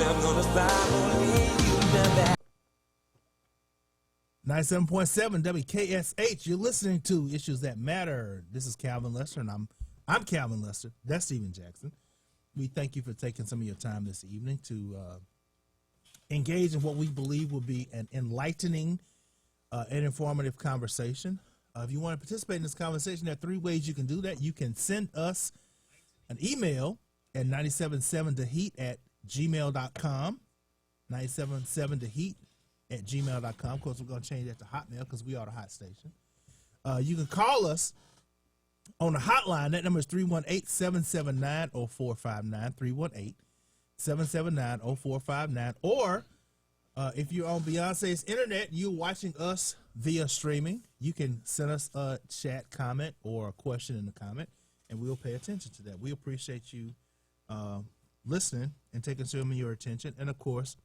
I'm gonna stop only you done that. 97.7 WKSH. You're listening to Issues That Matter. This is Calvin Lester, and I'm Calvin Lester. That's Stephen Jackson. We thank you for taking some of your time this evening to engage in what we believe will be an enlightening and informative conversation. If you want to participate in this conversation, there are three ways you can do that. You can send us an email at 977theheat@gmail.com, 977theheat@gmail.com. Of course, we're going to change that to Hotmail because we are the hot station. You can call us on the hotline. That number is 318-779-0459, 318-779-0459. Or if you're on Beyonce's internet, you're watching us via streaming, you can send us a chat comment or a question in the comment, and we'll pay attention to that. We appreciate you listening and taking some of your attention. And, of course,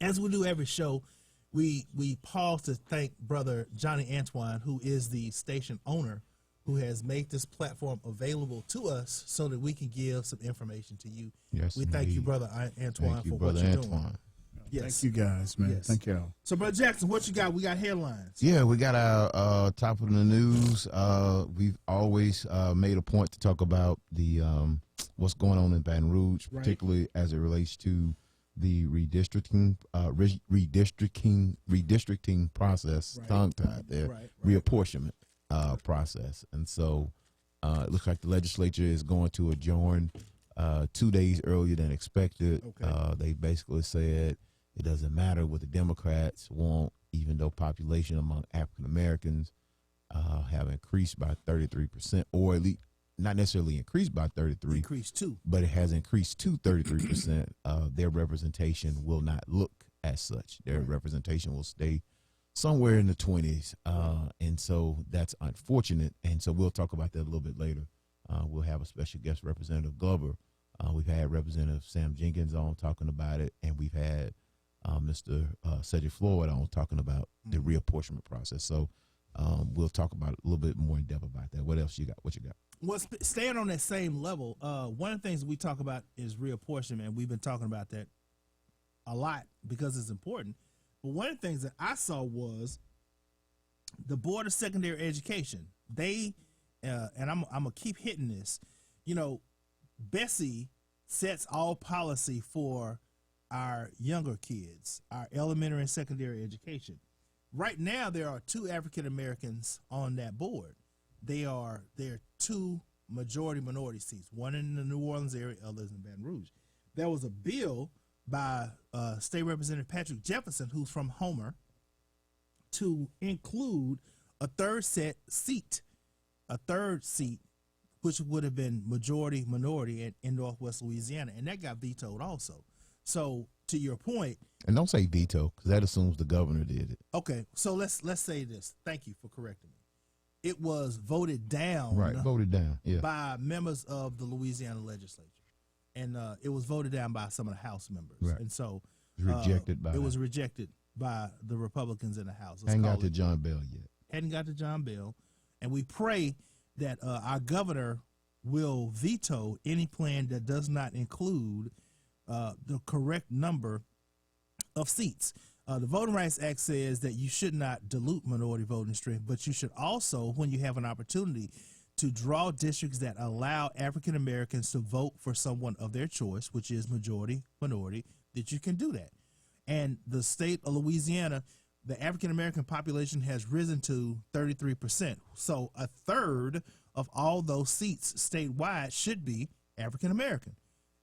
as we do every show, we pause to thank Brother Johnny Antoine, who is the station owner, who has made this platform available to us so that we can give some information to you. Yes, we thank you, Brother Antoine, thank you, for Brother what you're Antoine. doing. Yes. Thank you, guys, man. Yes. Thank y'all. So, Brother Jackson, what you got? We got headlines. Yeah, we got our top of the news. We've always made a point to talk about the what's going on in Baton Rouge, Right. particularly as it relates to the redistricting process, Right. tongue-tied there, Right. reapportionment process. And so it looks like the legislature is going to adjourn 2 days earlier than expected. Okay. They basically said it doesn't matter what the Democrats want, even though population among African Americans have increased by 33%, or at least not necessarily increased by 33, Increase too. but it has increased to 33%. Their representation will not look as such. Their Right. representation will stay somewhere in the 20s, and so that's unfortunate. And so we'll talk about that a little bit later. We'll have a special guest, Representative Glover. We've had Representative Sam Jenkins on talking about it, and we've had Mr. Cedric Floyd on talking about the reapportionment process. So we'll talk about it a little bit more in depth about that. What else you got? What you got? Well, staying on that same level, one of the things we talk about is reapportionment. We've been talking about that a lot because it's important. But one of the things that I saw was the Board of Secondary Education. They, and I'm going to keep hitting this, you know, Bessie sets all policy for our younger kids, our elementary and secondary education. Right now, there are 2 African Americans on that board. There are 2 majority-minority seats, one in the New Orleans area, others in Baton Rouge. There was a bill by State Representative Patrick Jefferson, who's from Homer, to include a third seat, which would have been majority-minority in Northwest Louisiana, and that got vetoed also. So, to your point, And don't say veto, because that assumes the governor did it. okay, so let's say this. Thank you for correcting me. It was voted down, Right, voted down. Yeah. by members of the Louisiana legislature, and it was voted down by some of the House members, Right. and so It was rejected by. it was rejected by the Republicans in the House. Let's Hadn't call got to it- John Bell yet. hadn't got to John Bell, and we pray that our governor will veto any plan that does not include the correct number of seats. The Voting Rights Act says that you should not dilute minority voting strength, but you should also, when you have an opportunity, to draw districts that allow African Americans to vote for someone of their choice, which is majority, minority, that you can do that. And the state of Louisiana, the African American population has risen to 33%. So a third of all those seats statewide should be African American,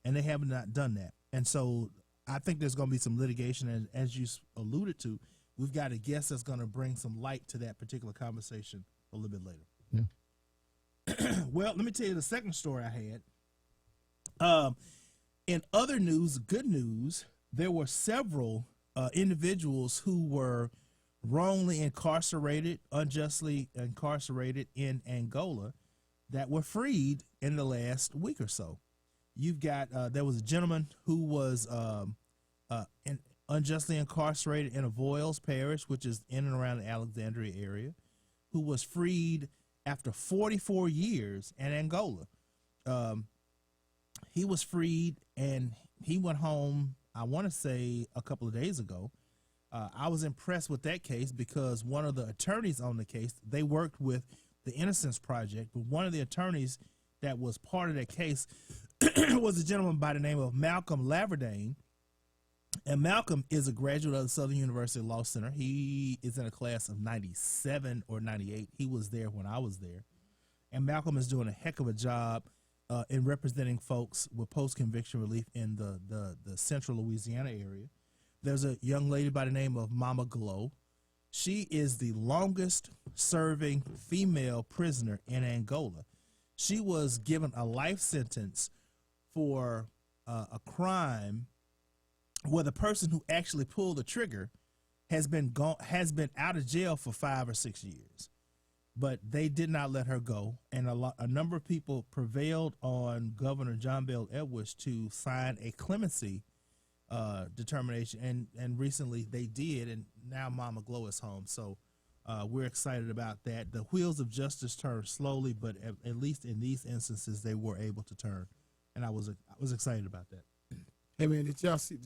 and they have not done that. And so I think there's going to be some litigation, and as you alluded to, we've got a guest that's going to bring some light to that particular conversation a little bit later. Yeah. Well, let me tell you the second story I had. In other news, good news, there were several individuals who were wrongly incarcerated, unjustly incarcerated in Angola that were freed in the last week or so. You've got, there was a gentleman who was unjustly incarcerated in Avoyelles Parish, which is in and around the Alexandria area, who was freed after 44 years in Angola. He was freed and he went home I want to say a couple of days ago. I was impressed with that case because one of the attorneys on the case, they worked with the Innocence Project, but one of the attorneys that was part of that case was a gentleman by the name of Malcolm Laverdane. And Malcolm is a graduate of the Southern University Law Center. He is in a class of 97 or 98. He was there when I was there. And Malcolm is doing a heck of a job in representing folks with post-conviction relief in the central Louisiana area. There's a young lady by the name of Mama Glow. She is the longest serving female prisoner in Angola. She was given a life sentence for a crime where the person who actually pulled the trigger has been out of jail for 5 or 6 years. But they did not let her go, and a number of people prevailed on Governor John Bell Edwards to sign a clemency determination, and recently they did, and now Mama Glow is home. So we're excited about that. The wheels of justice turn slowly, but at least in these instances, they were able to turn, and I was excited about that. Hey man, did y'all see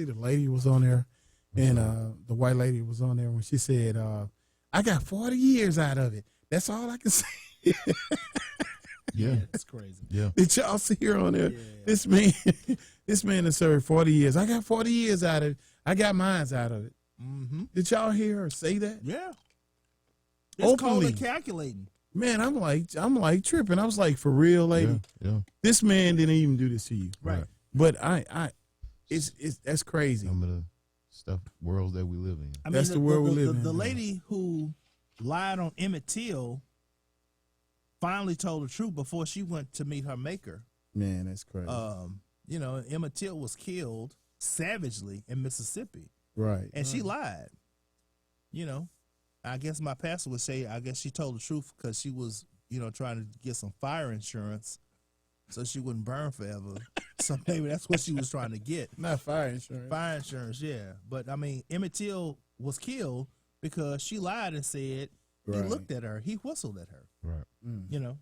the lady was on there, and the white lady was on there when she said, "I got 40 years out of it. That's all I can say." Yeah, it's crazy. Yeah. Did y'all see her on there? Yeah. This man has served 40 years. I got 40 years out of it. I got mines out of it. Mm-hmm. Did y'all hear her say that? Yeah. It's called Openly. calculating. Man, I'm like tripping. I was like, for real, lady. Yeah. This man didn't even do this to you. Right. But it's that's crazy. Some of the stuff worlds that we live in. I mean, That's the world we live in. The lady who lied on Emmett Till finally told the truth before she went to meet her maker. Man, that's crazy. Emmett Till was killed savagely in Mississippi, right. and she lied. I guess my pastor would say, I guess she told the truth because she was, trying to get some fire insurance so she wouldn't burn forever. So maybe that's what she was trying to get. Not fire insurance. Fire insurance, yeah. But I mean, Emmett Till was killed because she lied and said he looked at her, he whistled at her. Right.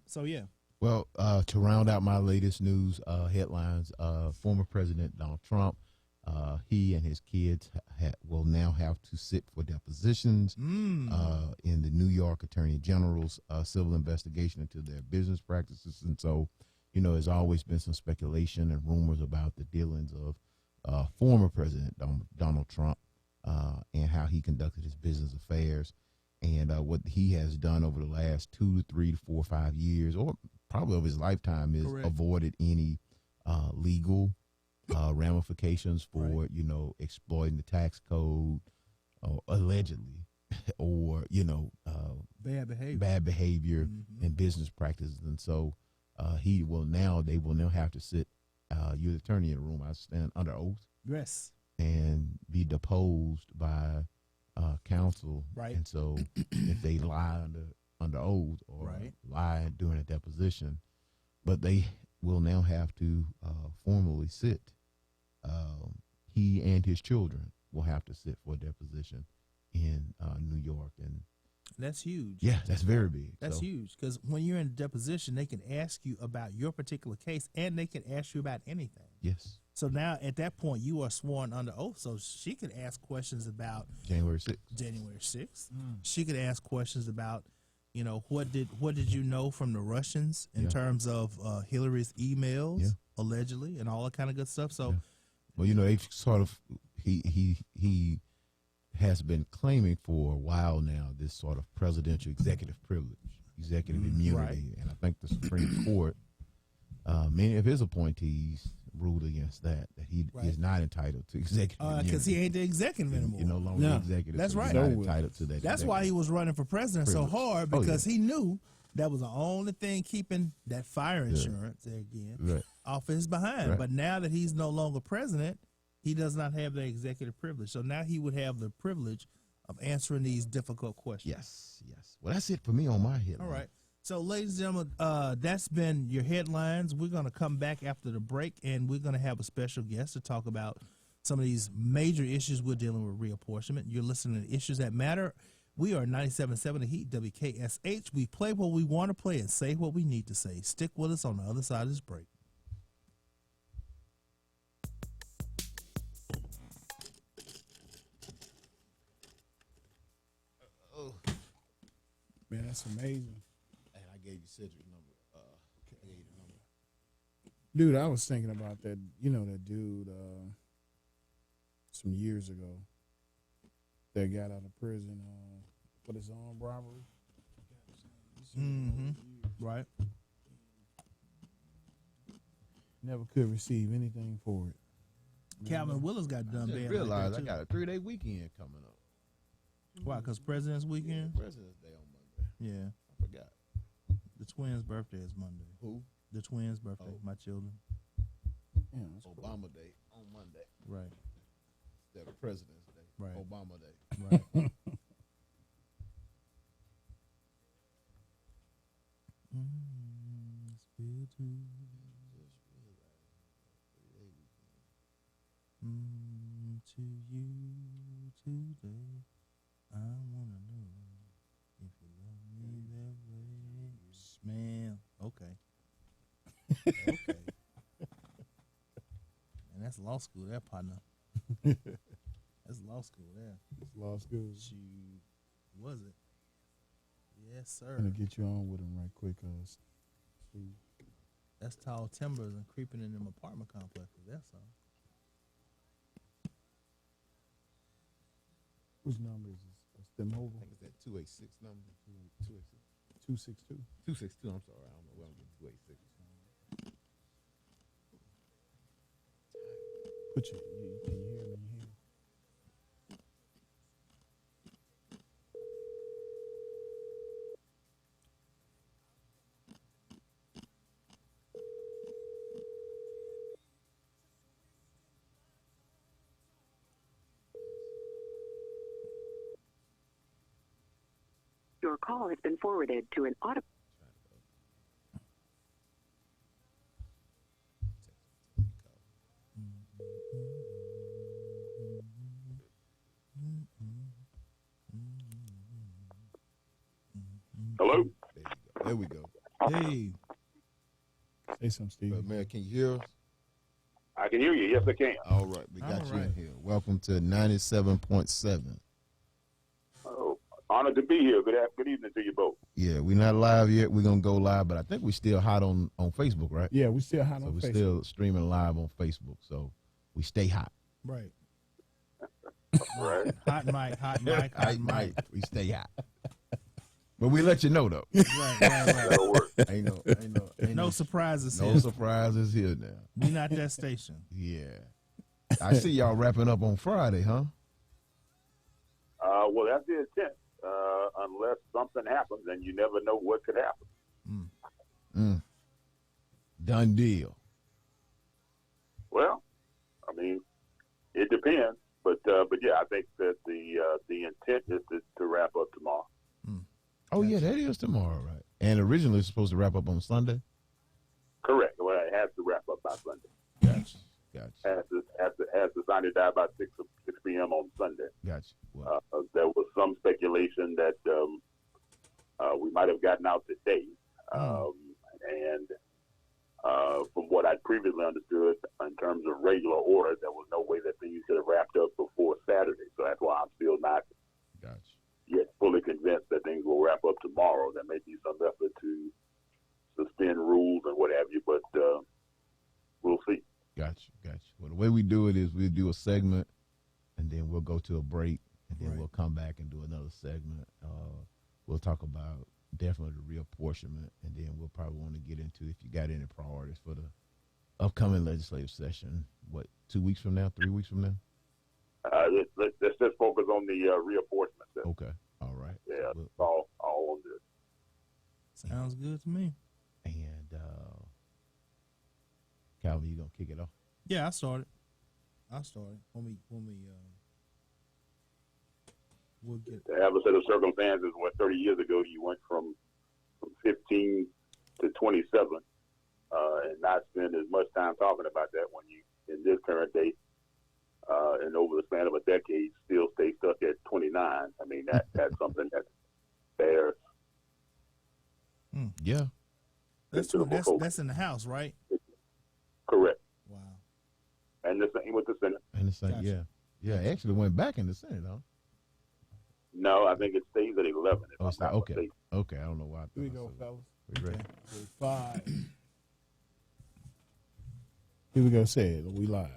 So yeah. Well, to round out my latest news headlines, former President Donald Trump, he and his kids will now have to sit for depositions in the New York Attorney General's civil investigation into their business practices. And so, there's always been some speculation and rumors about the dealings of former President Donald Trump and how he conducted his business affairs. And what he has done over the last 2 to 3 to 4 or 5 years, or probably over his lifetime, is avoided any legal ramifications for exploiting the tax code, allegedly, or bad behavior and business practices. And so they will now have to sit. You're the attorney in the room. I stand under oath. Yes. And be deposed by counsel, right? And so, if they lie under oath or lie during a deposition, but they will now have to formally sit. He and his children will have to sit for a deposition in New York, and that's huge. Yeah, that's very big. That's huge because when you're in a deposition, they can ask you about your particular case, and they can ask you about anything. Yes. So now at that point, you are sworn under oath. So she could ask questions about January 6th. She could ask questions about, what did you know from the Russians in terms of Hillary's emails, allegedly, and all that kind of good stuff. So, well, they've sort of he has been claiming for a while now this sort of presidential executive privilege, executive immunity, and I think the Supreme Court, many of his appointees ruled against that he is not entitled to executive immunity because he ain't the executive anymore. You're no longer the executive. That's so right. He's not entitled to that. That's why he was running for president so hard, because he knew that was the only thing keeping that fire insurance off his behind. Right. But now that he's no longer president, he does not have the executive privilege. So now he would have the privilege of answering these difficult questions. Yes. Well, that's it for me on my headline. All right. So, ladies and gentlemen, that's been your headlines. We're going to come back after the break, and we're going to have a special guest to talk about some of these major issues we're dealing with reapportionment. You're listening to Issues That Matter. We are 97.7 The Heat, WKSH. We play what we want to play and say what we need to say. Stick with us on the other side of this break. Man, that's amazing. And I gave you Cedric number. I gave you the number. Dude, I was thinking about that, that dude some years ago that got out of prison for his armed robbery. Mm-hmm. Right. Never could receive anything for it. Calvin Willis got done I bad. just realized like I got a 3-day weekend coming up. Why? Because President's Weekend? Yeah, President's Day on Monday. Yeah. I forgot. The twins' birthday is Monday. Who? The twins' birthday, Oh. my children. Yeah, that's cool. Obama Day on Monday. Right. Instead of President's Day. Right. Obama Day. Right. To you today, I wanna know if you love me that way. Man, okay. Okay. And that's law school there, partner. That's law school there. It's law school. Shoot. Was it? Yes, I'm sir. gonna get you on with him right quick, Steve. That's tall timbers and creeping in them apartment complexes. That's all. Whose number is this? That's them I over. think it's that 286 number. 262. 262, I'm sorry. I don't know where I'm getting 286. Put you. Can you hear me? You hear me? Your call has been forwarded to an auto. Hello? There we go. Hey, Say something, Steve. But man, can you hear us? I can hear you. Yes, I can. All right, we got All you right. in here. Welcome to 97.7. Oh, honored to be here. Good evening to you both. Yeah, we're not live yet. We're gonna go live, but I think we're still hot on Facebook, right? Yeah, we still hot So on we're Facebook. still streaming live on Facebook. So we stay hot. right. Right. Hot mic, hot mic, hot mic. We stay hot. But we let you know though. Right. That'll work. ain't No surprises no here. surprises here now. We not that station. Yeah. I see y'all wrapping up on Friday, huh? Well, that's the intent. Unless something happens, and you never know what could happen. Done deal. Well, I mean, it depends. But yeah, I think that the intent is to wrap up tomorrow. Oh yeah, that is tomorrow, right? And originally it's supposed to wrap up on Sunday. Correct. Well, it has to wrap up by Sunday. Gotcha. Has to sign it die by 6 p.m. on Sunday. Gotcha. Well, There was some speculation that we might have gotten out today. And from what I previously understood, in terms of regular order, there was no way that things could have wrapped up before Saturday. So that's why I'm still not gotcha. yet fully convinced that things will wrap up tomorrow. There may be some effort to suspend rules and what have you, but we'll see. Gotcha. Well, the way we do it is we'll do a segment, and then we'll go to a break, and then Right. we'll come back and do another segment. We'll talk about definitely the reapportionment, and then we'll probably want to get into if you got any priorities for the upcoming legislative session. What, 2 weeks from now, 3 weeks from now? Let's just focus on the reapportionment. Then. Okay. All right. Yeah, We'll- it's all on this. Sounds good to me. and Calvin, you gonna kick it off? Yeah, I started. When we we'll get To have a set of circumstances where 30 years ago you went from 15 to 27 and not spend as much time talking about that when you, in this current day, and over the span of a decade, still stay stuck at 29. I mean, that's something that bears. Yeah. that's in the house, right? Correct. Wow. And the same with the Senate. And it's like, Gotcha. yeah. It actually went back in the Senate, huh? No, I think it stays at 11. If Oh, I'm it's not not okay. mistaken. Okay, I don't know why. Here we go, fellas. We ready? 5. Here we go. Say it. We live.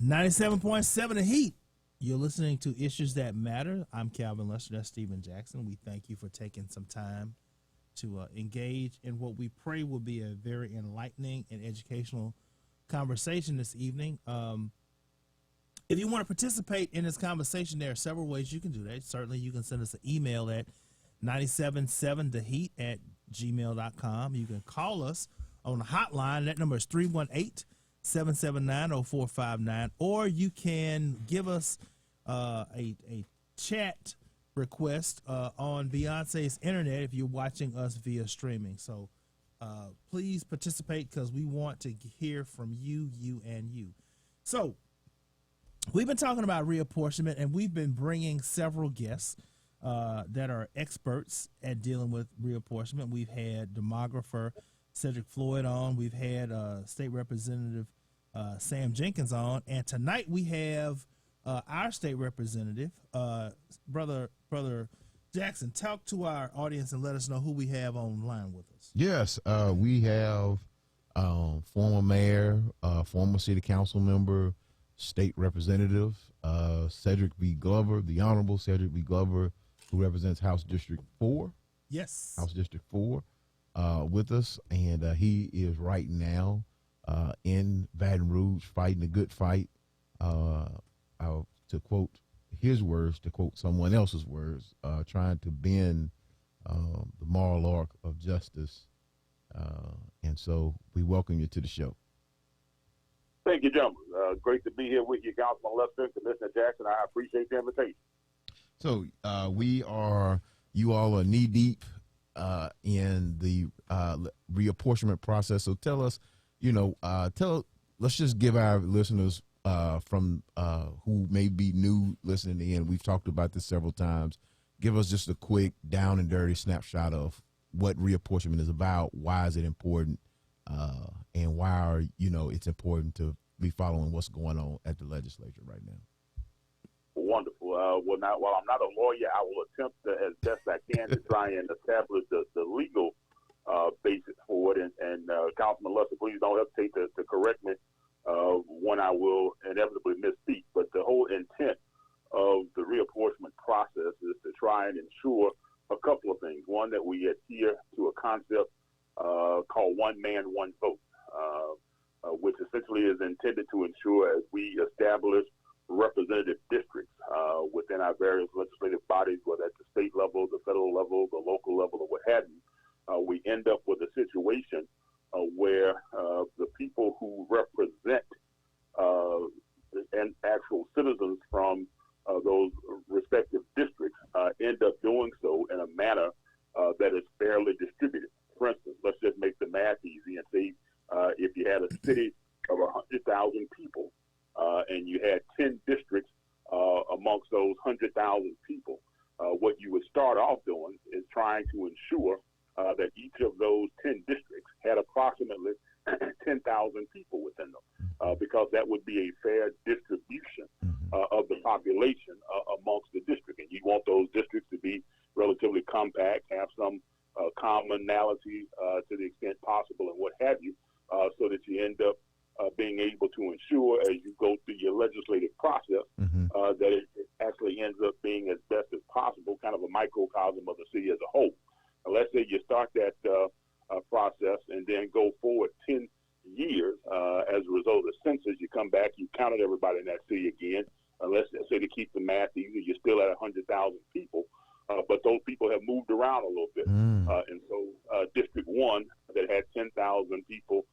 97.7 The Heat. You're listening to Issues That Matter. I'm Calvin Lester. That's Stephen Jackson. We thank you for taking some time to engage in what we pray will be a very enlightening and educational conversation this evening. If you want to participate in this conversation, there are several ways you can do that. Certainly, you can send us an email at 977theheat@gmail.com. You can call us on the hotline. That number is 318-779-0459. Or you can give us a chat request on Beyonce's internet if you're watching us via streaming. So please participate because we want to hear from you, and you. So we've been talking about reapportionment, and we've been bringing several guests that are experts at dealing with reapportionment. We've had demographer Cedric Floyd on. We've had State Representative Sam Jenkins on. And tonight we have our state representative, Brother Jackson. Talk to our audience and let us know who we have online with us. Yes, we have former mayor, former city council member, state representative, Cedric B. Glover, the Honorable Cedric B. Glover, who represents House District 4. Yes. House District 4 with us, and he is right now in Baton Rouge fighting a good fight. To quote his words, to quote someone else's words, trying to bend the moral arc of justice. And so we welcome you to the show. Thank you, gentlemen. Great to be here with you, Councilman Lester, Commissioner Jackson. I appreciate the invitation. So you all are knee deep in the reapportionment process. So tell us, let's just give our listeners from who may be new listening in. We've talked about this several times. Give us just a quick down and dirty snapshot of what reapportionment is about. Why is it important? And why it's important to be following what's going on at the legislature right now. Wonderful. While I'm not a lawyer, I will attempt as best I can to try and establish the legal basis for it. And Councilman Lester, please don't hesitate to correct me when I will inevitably misspeak. But the whole intent of the reapportionment process is to try and ensure a couple of things. One, that we adhere to a concept called one man, one vote, which essentially is intended to ensure as we establish representative districts within our various legislative bodies, whether at the state level, the federal level, the local level, or what have you, we end up with a situation where the people who represent and actual citizens from those respective districts end up doing so in a manner that is fairly distributed. For instance, let's just make the math easy and say if you had a city of 100,000 people and you had 10 districts amongst those 100,000 people, what you would start off doing is trying to ensure that each of those 10 districts had approximately 10,000 people within them, because that would be a fair distribution of the population amongst the district. And you want those districts to be relatively compact, have some commonality to the extent possible and what have you, so that you end up being able to ensure as you go through your legislative process that it actually ends up being as best as possible, kind of a microcosm of the city as a whole. Now, let's say you start that process and then go forward 10 years as a result of the census. You come back, you counted everybody in that city again. Let's say to keep the math easy, you're still at 100,000 people, but those people have moved around a little bit. And so District 1 that had 10,000 people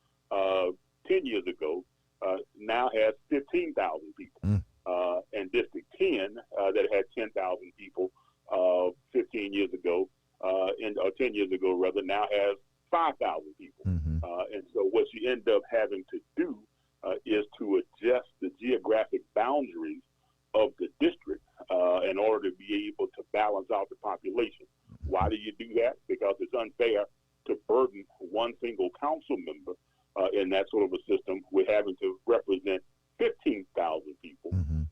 10 years ago now has 15,000 people. And District 10 that had 10,000 people 15 years ago, or 10 years ago rather, now has 5,000 people. And so what you end up having to do is to adjust the geographic boundaries of the district in order to be able to balance out the population. Why do you do that? Because it's unfair to burden one single council member in that sort of a system with having to represent 15,000 people and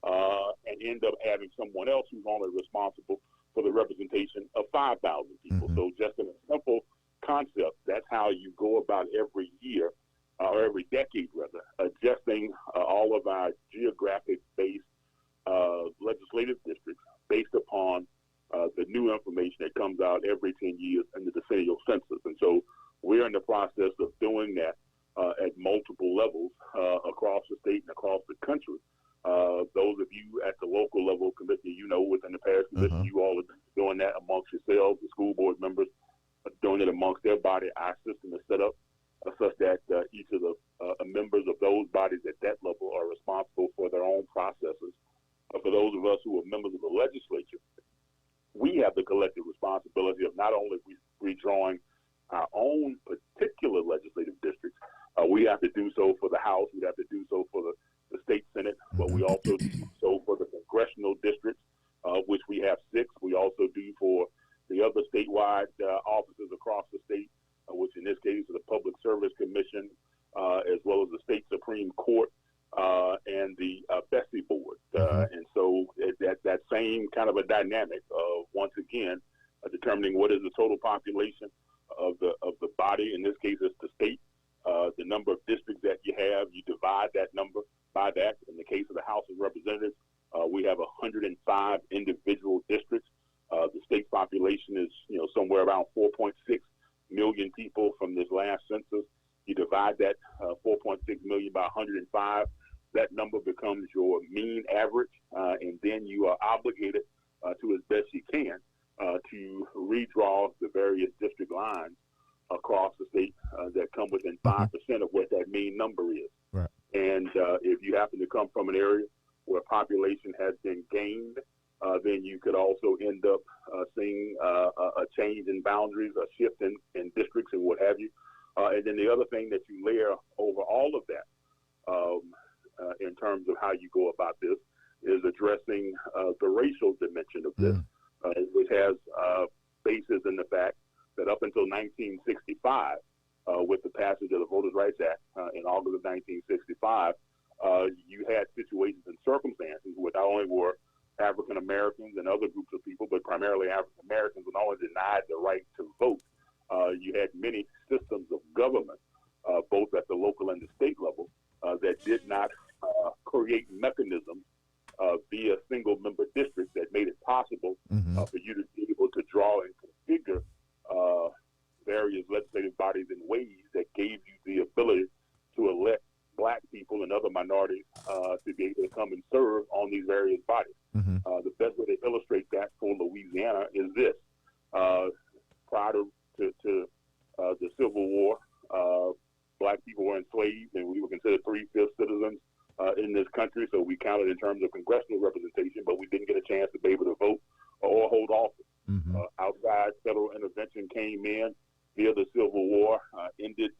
end up having someone everyone else who's only responsible for the representation of 5,000 people. So just in a simple concept, that's how you go about every year, or every decade rather, adjusting all of our geographic-based legislative districts based upon the new information that comes out every 10 years in the decennial census. And so we're in the process of doing that at multiple levels across the state and across the country. Those of you at the local level, Commissioner, you know, within the parish commission, you all are doing that amongst yourselves. The school board members are doing it amongst their body. Our system is set up such that each of the members of those bodies at that level are responsible for their own processes. For those of us who are members of the legislature, we have the collective responsibility of not only redrawing our own particular legislative districts, we have to do so for the House, we have to do so for the state Senate, but we also do so for the congressional districts, which we have 6. We also do for the other statewide offices across the state, which in this case is the Public Service Commission, as well as the state Supreme Court, and the Bessie Board. And so that same kind of a dynamic of, once again, determining what is the total population of the body. In this case, it's the state. The number of districts that you have, you divide that number by that. In the case of the House of Representatives, we have 105 individual districts. The state's population is, somewhere around 4.6 million people from this last census. You divide that 4.6 million by 105. That number becomes your mean average, and then you are obligated to, as best you can, to redraw the various district lines across the state that come within 5% of what that mean number is. Right. And if you happen to come from an area where population has been gained, then you could also end up seeing a change in boundaries, a shift in districts and what have you. And then the other thing that you layer over all of that in terms of how you go about this is addressing the racial dimension of this, which has basis in the fact that up until 1965, with the passage of the Voters' Rights Act in August of 1965, you had situations and circumstances where not only were African Americans and other groups of people, but primarily African Americans, were not only denied the right to vote. You had many systems of government, both at the local and the state level, that did not create mechanisms via single-member districts that made it possible for you to be able to draw and configure various legislative bodies in ways that gave you the ability to elect black people and other minorities to be able to come and serve on these various bodies. The best way to illustrate that for Louisiana is this. Prior to the Civil War, black people were enslaved, and we were considered 3/5 citizens in this country, so we counted in terms of congressional representation, but we didn't get a chance to be able to vote or hold office. Outside federal intervention came in via the Civil War, ended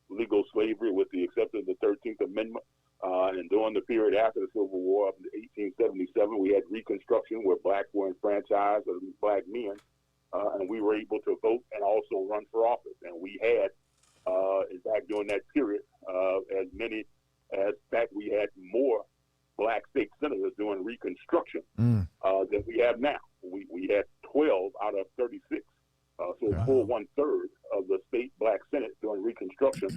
legal slavery with the exception of the 13th Amendment. And during the period after the Civil War, up to 1877, we had Reconstruction where blacks were enfranchised, or black men, and we were able to vote and also run for office. And we had, in fact, during that period, we had more black state senators during Reconstruction than we have now. We had 12 out of 36. So a full 1/3 of the state black Senate during Reconstruction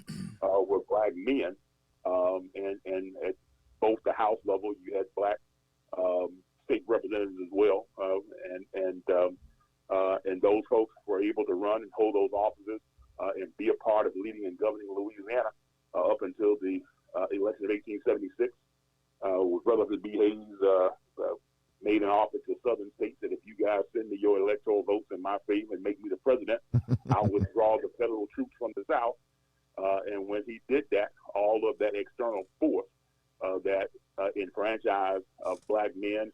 were black men. And at both the House level, you had black state representatives as well. And those folks were able to run and hold those offices and be a part of leading and governing Louisiana up until the election of 1876. With Brother B. Hayes made an offer to southern states that if you guys send me your electoral votes in my favor and make me the president, I'll withdraw the federal troops from the South. And when he did that, all of that external force that enfranchised black men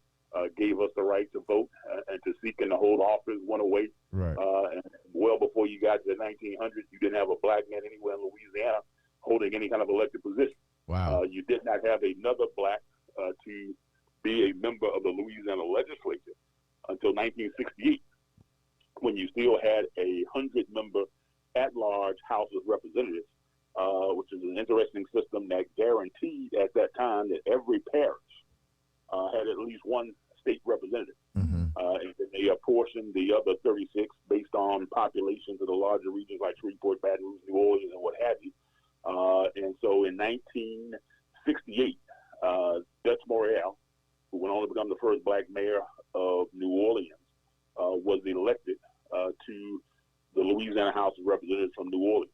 gave us the right to vote and to seek and to hold office went away. Right. And well before you got to the 1900s, you didn't have a black man anywhere in Louisiana holding any kind of elected position. Wow. You did not have another black to be a member of the Louisiana legislature until 1968, when you still had a 100-member at-large House of Representatives, which is an interesting system that guaranteed at that time that every parish had at least one state addition, the other 36 based on populations of the larger regions like Shreveport, Baton Rouge, New Orleans, and what have you. And so in 1968, Dutch Morrell, who went on to become the first black mayor of New Orleans, was elected to the Louisiana House of Representatives from New Orleans.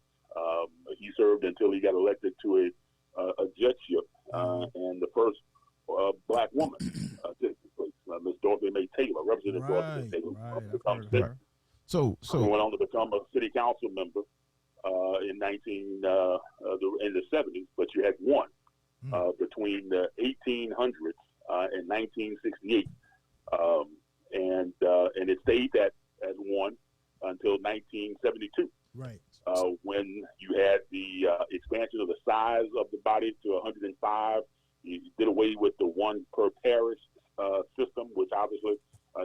He served until he got elected to a judgeship, and the first black woman Miss Dorothy May Taylor, Representative Dorothy May Taylor, So went on to become a city council member in in the 70s. But you had one between the 1800s and 1968, and it stayed at one until 1972. Right. When you had the expansion of the size of the body to 105, you did away with the one per parish system, which obviously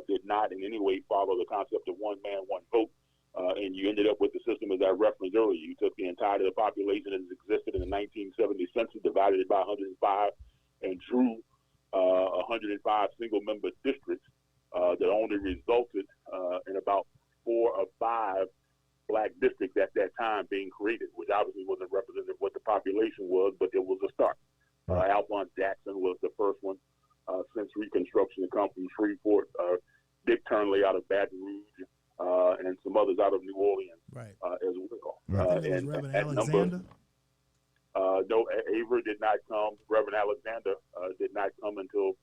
did not in any way follow the concept of one man, one vote. And you ended up with the system, as I referenced earlier. You took the entirety of the population that existed in the 1970 census, divided it by 105, and drew 105 single-member districts that only resulted in about 4 or 5 black districts at that time being created, which obviously wasn't representative of what the population was, but it was a start. Alphonse Jackson was the first one since Reconstruction to come from Shreveport. Dick Turnley out of Baton Rouge, and some others out of New Orleans, right, as well. I think it was Reverend Alexander. No, Avery did not come. Reverend Alexander did not come until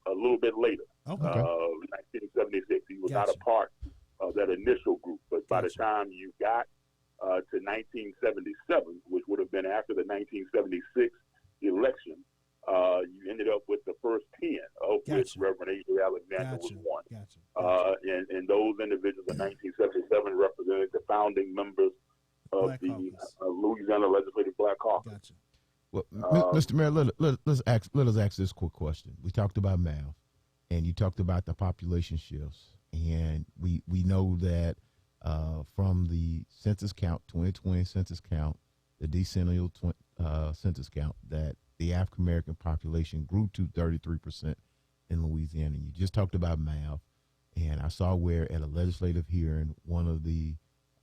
a little bit later, 1976. He was not a part of that initial group, but by the time you got to 1977, which would have been after the 1976 election, you ended up with the first 10, of which Reverend Avery Alexander was one. And those individuals in 1977 represented the founding members of Black the Louisiana Legislative Black Caucus. Well, Mr. Mayor, let us ask this quick question. We talked about math, and you talked about the population shifts, and we know that from the census count, 2020 census count, the decennial census count, that the African American population grew to 33% in Louisiana. You just talked about math, and I saw where at a legislative hearing, one of the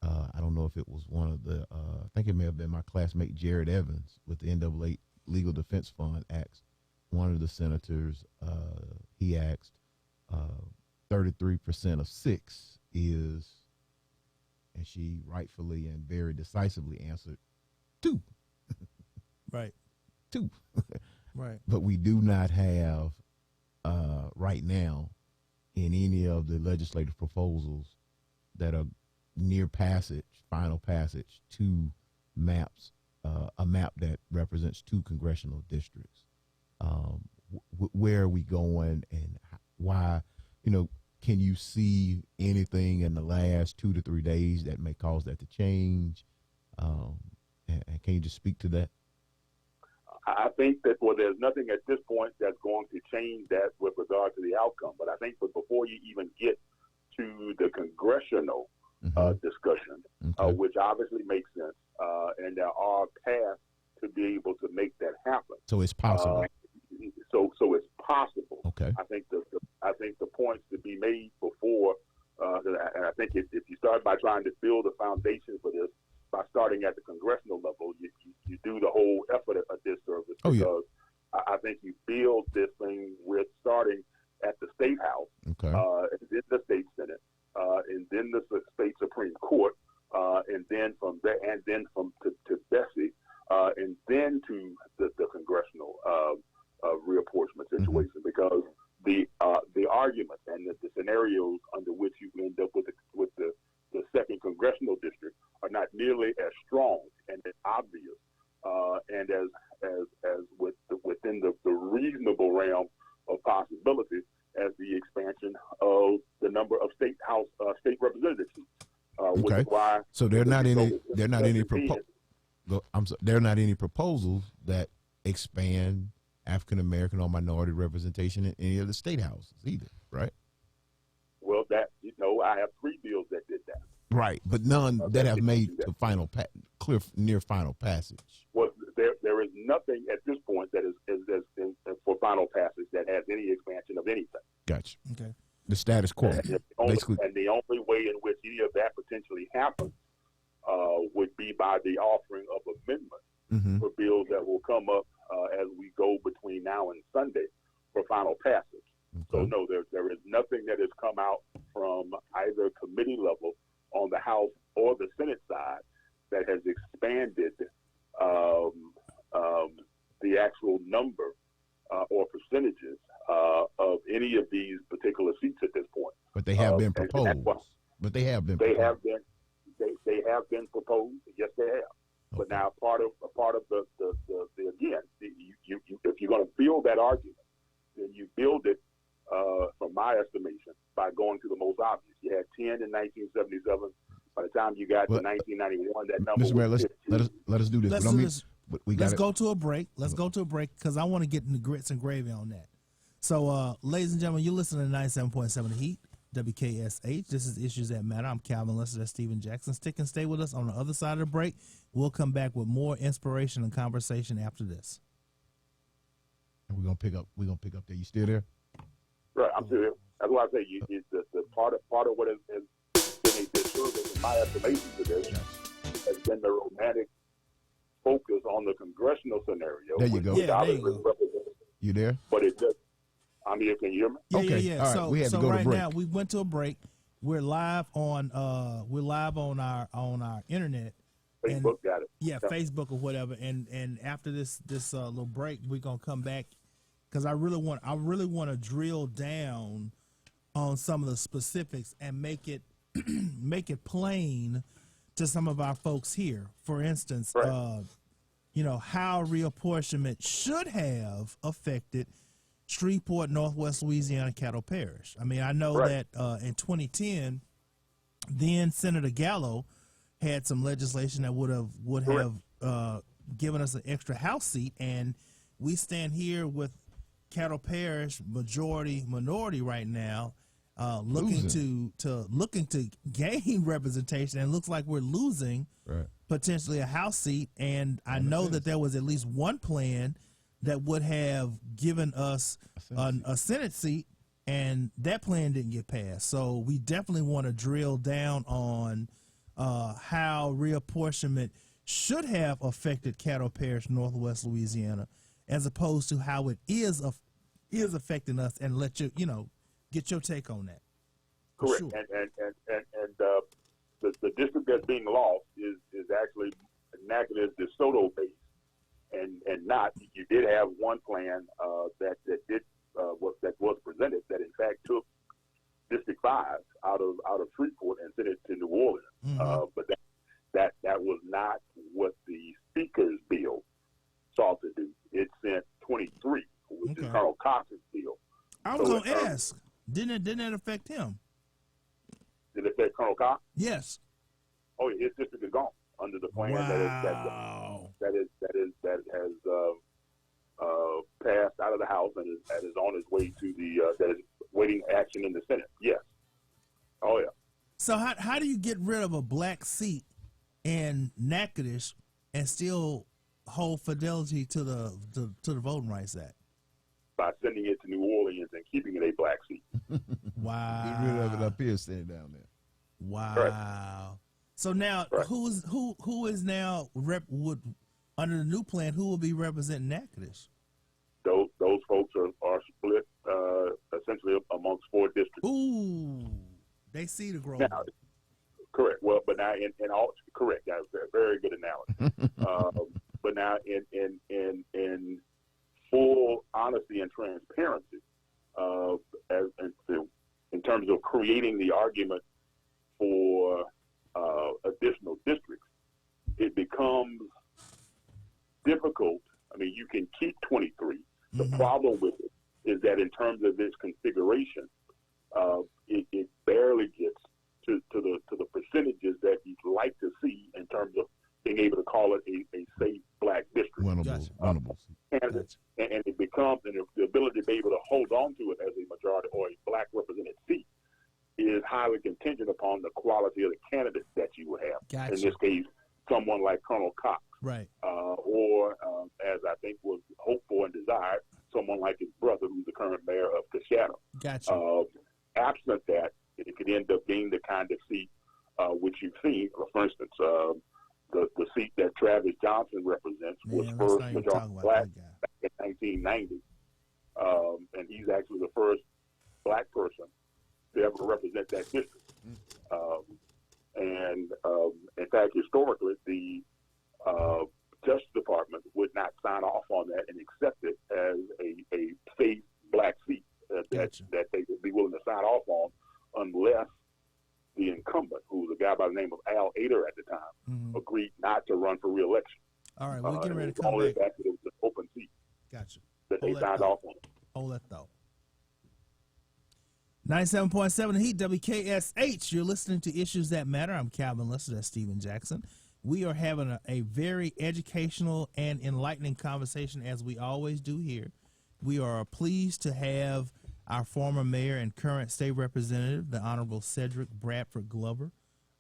I don't know if it was one of the, I think it may have been my classmate Jared Evans with the NAA Legal Defense Fund, asked one of the senators, he asked 33% of 6 is, and she rightfully and very decisively answered 2. Right. 2. Right. But we do not have right now in any of the legislative proposals that are near passage, final passage, 2 maps, a map that represents 2 congressional districts. Where are we going, and why? Can you see anything in the last 2 to 3 days that may cause that to change? And can you just speak to that? I think that, well, there's nothing at this point that's going to change that with regard to the outcome. But I think that before you even get to the congressional discussion, which obviously makes sense, and there are paths to be able to make that happen. So it's possible. So it's possible. Okay. I think the points to be made before, and I think if you start by trying to build a foundation for this, by starting at the congressional level, you do the whole effort a disservice, because I think you build this thing with starting at the state house, and then the state senate, and then the state supreme court, and then from there, and then to Bessie, and then to the congressional reapportionment situation, because the arguments and the scenarios under which you end up with the second congressional district are not nearly as strong and as obvious, and as within the reasonable realm of possibility as the expansion of the number of state representative seats. Which is why so there are not any proposals that expand African American or minority representation in any of the state houses either, right? Well, I have 3 bills that did that. Right, but none that have made the near final passage. Well, there is nothing at this point that is for final passage that has any expansion of anything. Gotcha. Okay. The status quo. The the only way in which any of that potentially happens would be by the offering of amendments for bills that will come up as we go between now and Sunday for final passage. So no, there is nothing that has come out from either committee level on the House or the Senate side that has expanded the actual number or percentages of any of these particular seats at this point. But they have been proposed. But they have been. They have been proposed. Yes, they have. Okay. But now part of the again, if you're going to build that argument, then you build it from my estimation by going to the most obvious. You had 10 in 1977. By the time you got to 1991, that number. Mr. Mayor, let us do this. Let's go to a break. Let's go to a break because I want to get into grits and gravy on that. So, ladies and gentlemen, you're listening to 97.7 The Heat, WKSH. This is Issues That Matter. I'm Calvin Lester. That's Stephen Jackson. Stick and stay with us on the other side of the break. We'll come back with more inspiration and conversation after this. And we're gonna pick up there. You still there? Right, I'm still there. That's why I say the part of what has been a disservice in my estimation to this has been the romantic focus on the congressional scenario. There you go. Yeah, there you go. You there? But it just, I'm here. Can you hear me? Yeah, okay. Yeah. All right. So, we had to go right to break. now we went to a break. We're live on our internet. Facebook got it. Yeah, Facebook or whatever. And after this little break, we're gonna come back because I really want to drill down on some of the specifics and make it plain to some of our folks here. For instance, right. How reapportionment should have affected Shreveport, Northwest Louisiana, Caddo Parish. I mean, I know that in 2010, then Senator Gallo had some legislation that would have given us an extra House seat, and we stand here with Caddo Parish minority right now, looking to gain representation, and it looks like we're losing potentially a House seat. And I know that there was at least one plan that would have given us a Senate seat, and that plan didn't get passed. So we definitely want to drill down on how reapportionment should have affected Caddo Parish, Northwest Louisiana, as opposed to how it is affecting us, and let you get your take on that. Correct. Sure. And the district that's being lost is actually Natchitoches DeSoto based, and not. You did have one plan that was presented that in fact took District 5 out of Shreveport and sent it to New Orleans. But that was not what the Speaker's bill sought to do. It sent 23, which is Colonel Cox's bill. I was going to ask, didn't it affect him? Did it affect Colonel Cox? Yes. Oh, his district is gone under the plan that has passed out of the House and is on its way to that is waiting action in the Senate. Yes. Oh yeah. So how do you get rid of a black seat in Natchitoches and still hold fidelity to the Voting Rights Act? By sending it to New Orleans and keeping it a black seat. Wow. Get rid of it up here, send it down there. Wow. Right. So now who is now under the new plan, who will be representing Natchitoches? Those folks are split essentially amongst 4 districts. Ooh. They see the growth. Now, correct. Well, but now in all correct. That's a very good analogy. But now in full honesty and transparency, in terms of creating the argument for additional districts, it becomes difficult. I mean, you can keep 23. The problem with it is that in terms of its configuration, it barely gets to the percentages that you'd like to see in terms of being able to call it a safe black district. Winnable. And it becomes, and the ability to be able to hold on to it as a majority or a black represented seat is highly contingent upon the quality of the candidates that you would have. Gotcha. In this case, someone like Colonel Cox. Right. Or, as I think was hoped for and desired, someone like his brother, who's the current mayor of Coshado. Gotcha. Absent that, it can it ended up being the kind of seat which you've seen. For instance, the seat that Travis Johnson represents was first majority black back in 1990, and he's actually the first black person to ever represent that district. And in fact, historically, the Justice Department would not sign off on that and accept it as a safe black seat that they would be willing to sign off on, unless the incumbent, who was a guy by the name of Al Ader at the time, agreed not to run for re-election. All right, we're getting ready to come back. It was an open seat. Gotcha. That they signed off on. Hold that thought. 97.7 The Heat, WKSH. You're listening to Issues That Matter. I'm Calvin Lester. That's Stephen Jackson. We are having a very educational and enlightening conversation, as we always do here. We are pleased to have our former mayor and current state representative, the Honorable Cedric Bradford Glover,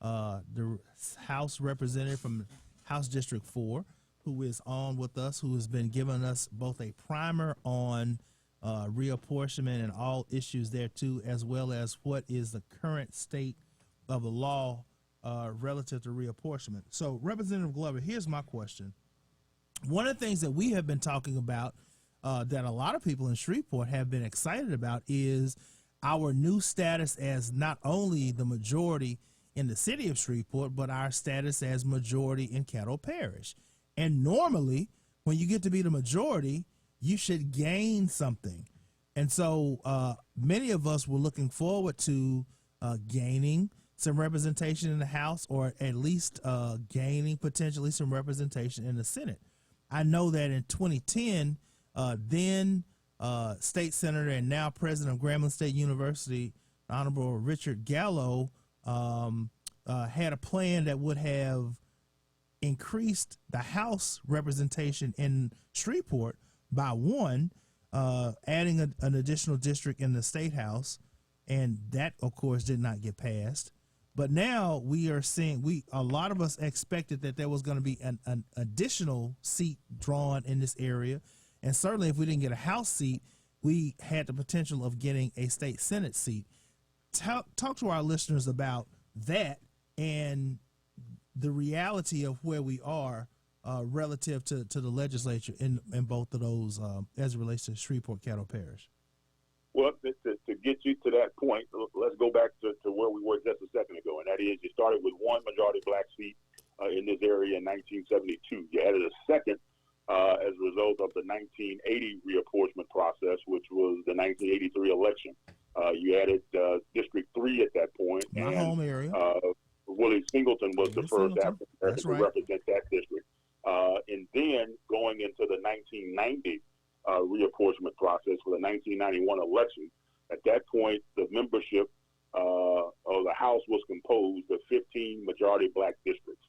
the House representative from House District 4, who is on with us, who has been giving us both a primer on reapportionment and all issues there too, as well as what is the current state of the law relative to reapportionment. So, Representative Glover, here's my question. One of the things that we have been talking about that a lot of people in Shreveport have been excited about is our new status as not only the majority in the city of Shreveport, but our status as majority in Caddo Parish. And normally, when you get to be the majority, you should gain something. And so many of us were looking forward to gaining some representation in the House, or at least gaining potentially some representation in the Senate. I know that in 2010, then State Senator and now President of Grambling State University, Honorable Richard Gallo, had a plan that would have increased the House representation in Shreveport by one, adding an additional district in the State House, and that, of course, did not get passed. But now we are seeing, a lot of us expected that there was going to be an additional seat drawn in this area, and certainly if we didn't get a House seat, we had the potential of getting a state Senate seat. Talk to our listeners about that and the reality of where we are relative to the legislature in both of those as it relates to Shreveport Caddo Parish. Well, to get you to that point, let's go back to where we were just a second ago, and that is you started with one majority black seat in this area in 1972. You added a second as a result of the 1980 reapportionment process, which was the 1983 election. You added District 3 at that point. My home area. Willie Singleton was the first African American to represent that district. And then going into the 1990 reapportionment process for the 1991 election, at that point, the membership of the House was composed of 15 majority black districts.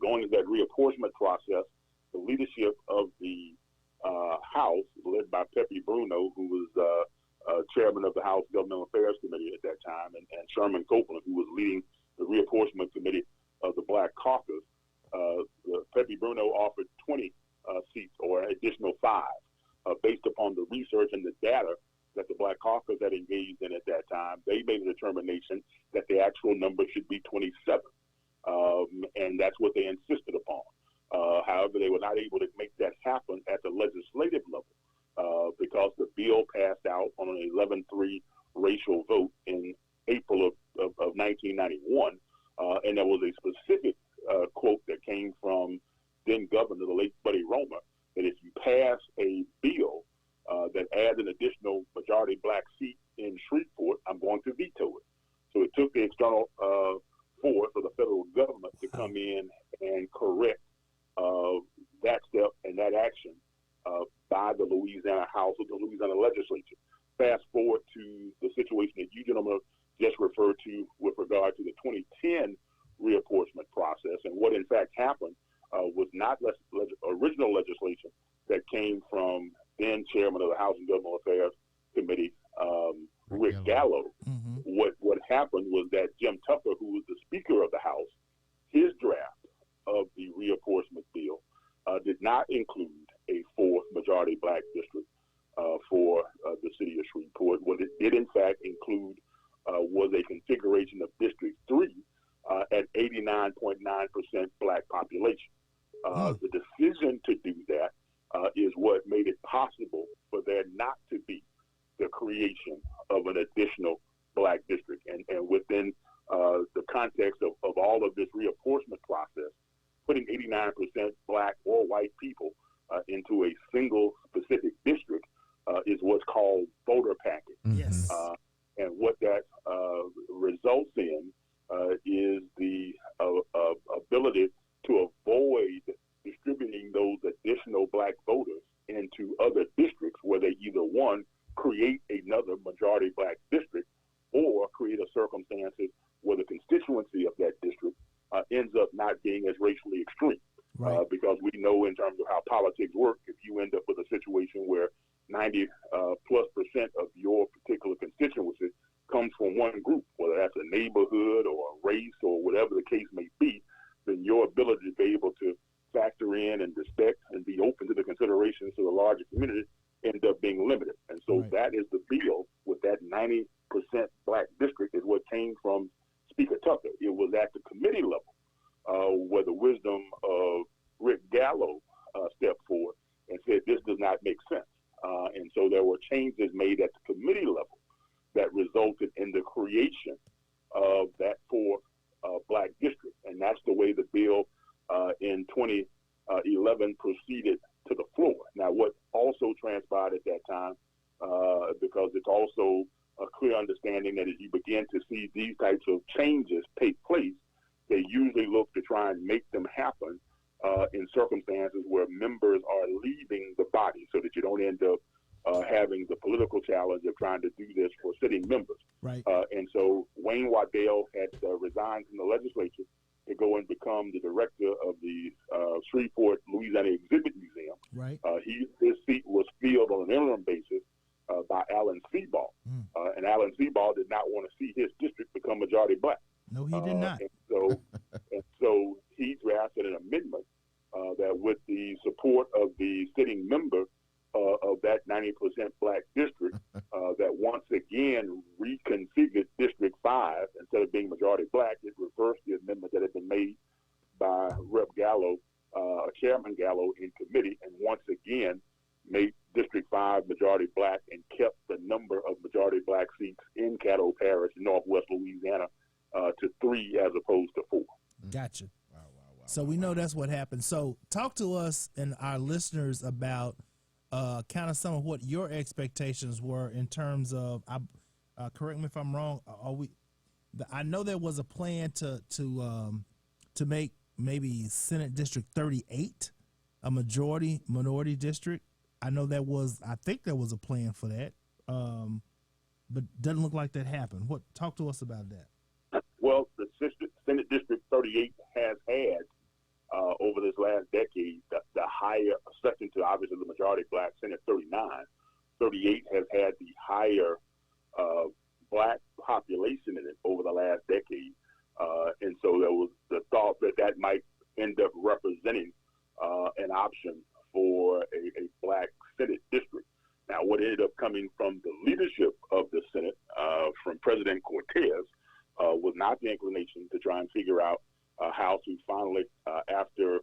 Going into that reapportionment process, the leadership of the House, led by Pepe Bruno, who was chairman of the House Governmental Affairs Committee at that time, and Sherman Copeland, who was leading the reapportionment committee of the Black Caucus, Pepe Bruno offered 20 seats, or an additional 5, based upon the research and the data that the Black Caucus had engaged in at that time. They made a determination that the actual number should be 27, and that's what they insisted upon. However, they were not able to make that happen at the legislative level because the bill passed out on an 11-3 racial vote in April of 1991, and there was a specific quote that came from then Governor, the late Buddy Romer, that if you pass a bill that adds an additional majority black seat in Shreveport, I'm going to veto it. So it took the external force of the federal government to come in and correct that step and that action by the Louisiana House of the Louisiana Legislature. Fast forward to the situation that you gentlemen just referred to with regard to the 2010 reapportionment process, and what in fact happened was not original legislation that came from then chairman of the House and Governmental Affairs Committee, Rick Gallo. What happened was that Jim Tucker, who was the Speaker of the House, his draft of the reapportionment bill did not include a 4th majority black district for the city of Shreveport. What it did in fact include was a configuration of District 3 at 89.9% black population. The decision to do that is what made it possible for there not to be the creation of an additional black district. And within the context of all of this reapportionment process, putting 89% black or white people into a single specific district is what's called voter packet. Yes. And what that results in is the ability to avoid distributing those additional black voters into other districts where they either, one, create another majority black district, or create a circumstances where the constituency of that district ends up not being as racially extreme. Right. Because we know in terms of how politics work, if you end up with a situation where 90+% of your particular constituency comes from one group, whether that's a neighborhood or a race or whatever the case may be, then your ability to be able to factor in and respect and be open to the considerations of the larger community end up being limited. And so that is the bill with that 90% black district is what came from Speaker Tucker. It was at the committee level where the wisdom of Rick Gallo stepped forward and said this does not make sense. And so there were changes made at the committee level that resulted in the creation of that fourth black district. And that's the way the bill in 2011 proceeded to the floor. Now, what also transpired at that time, because it's also a clear understanding that as you begin to see these types of changes take place, they usually look to try and make them happen in circumstances where members are leaving the body so that you don't end up having the political challenge of trying to do this for sitting members. Right. And so Wayne Waddell had resigned from the legislature to go and become the director of the Shreveport, Louisiana Exhibit Museum. Right. His seat was filled on an interim basis by Alan Seaball. And Alan Seaball did not want to see his district become majority black. No, he did not. And so he drafted an amendment that with the support of the sitting member of that 90% black district, that once again reconfigured District 5, instead of being majority black, it reversed the amendment that had been made by Rep. Gallo, Chairman Gallo in committee, and once again made District 5 majority black and kept the number of majority black seats in Caddo Parish, Northwest Louisiana, to 3 as opposed to 4. Gotcha. So we know that's what happened. So talk to us and our listeners about kind of some of what your expectations were in terms of. Correct me if I'm wrong. I know there was a plan to make maybe Senate District 38 a minority district. I know I think there was a plan for that, but doesn't look like that happened. Talk to us about that. Well, the Senate District 38 has had, over this last decade, the higher, second to obviously the majority black Senate 39, 38 has had the higher black population in it over the last decade. And so there was the thought that might end up representing an option for a black Senate district. Now, what ended up coming from the leadership of the Senate, from President Cortez, was not the inclination to try and figure out how to finally, after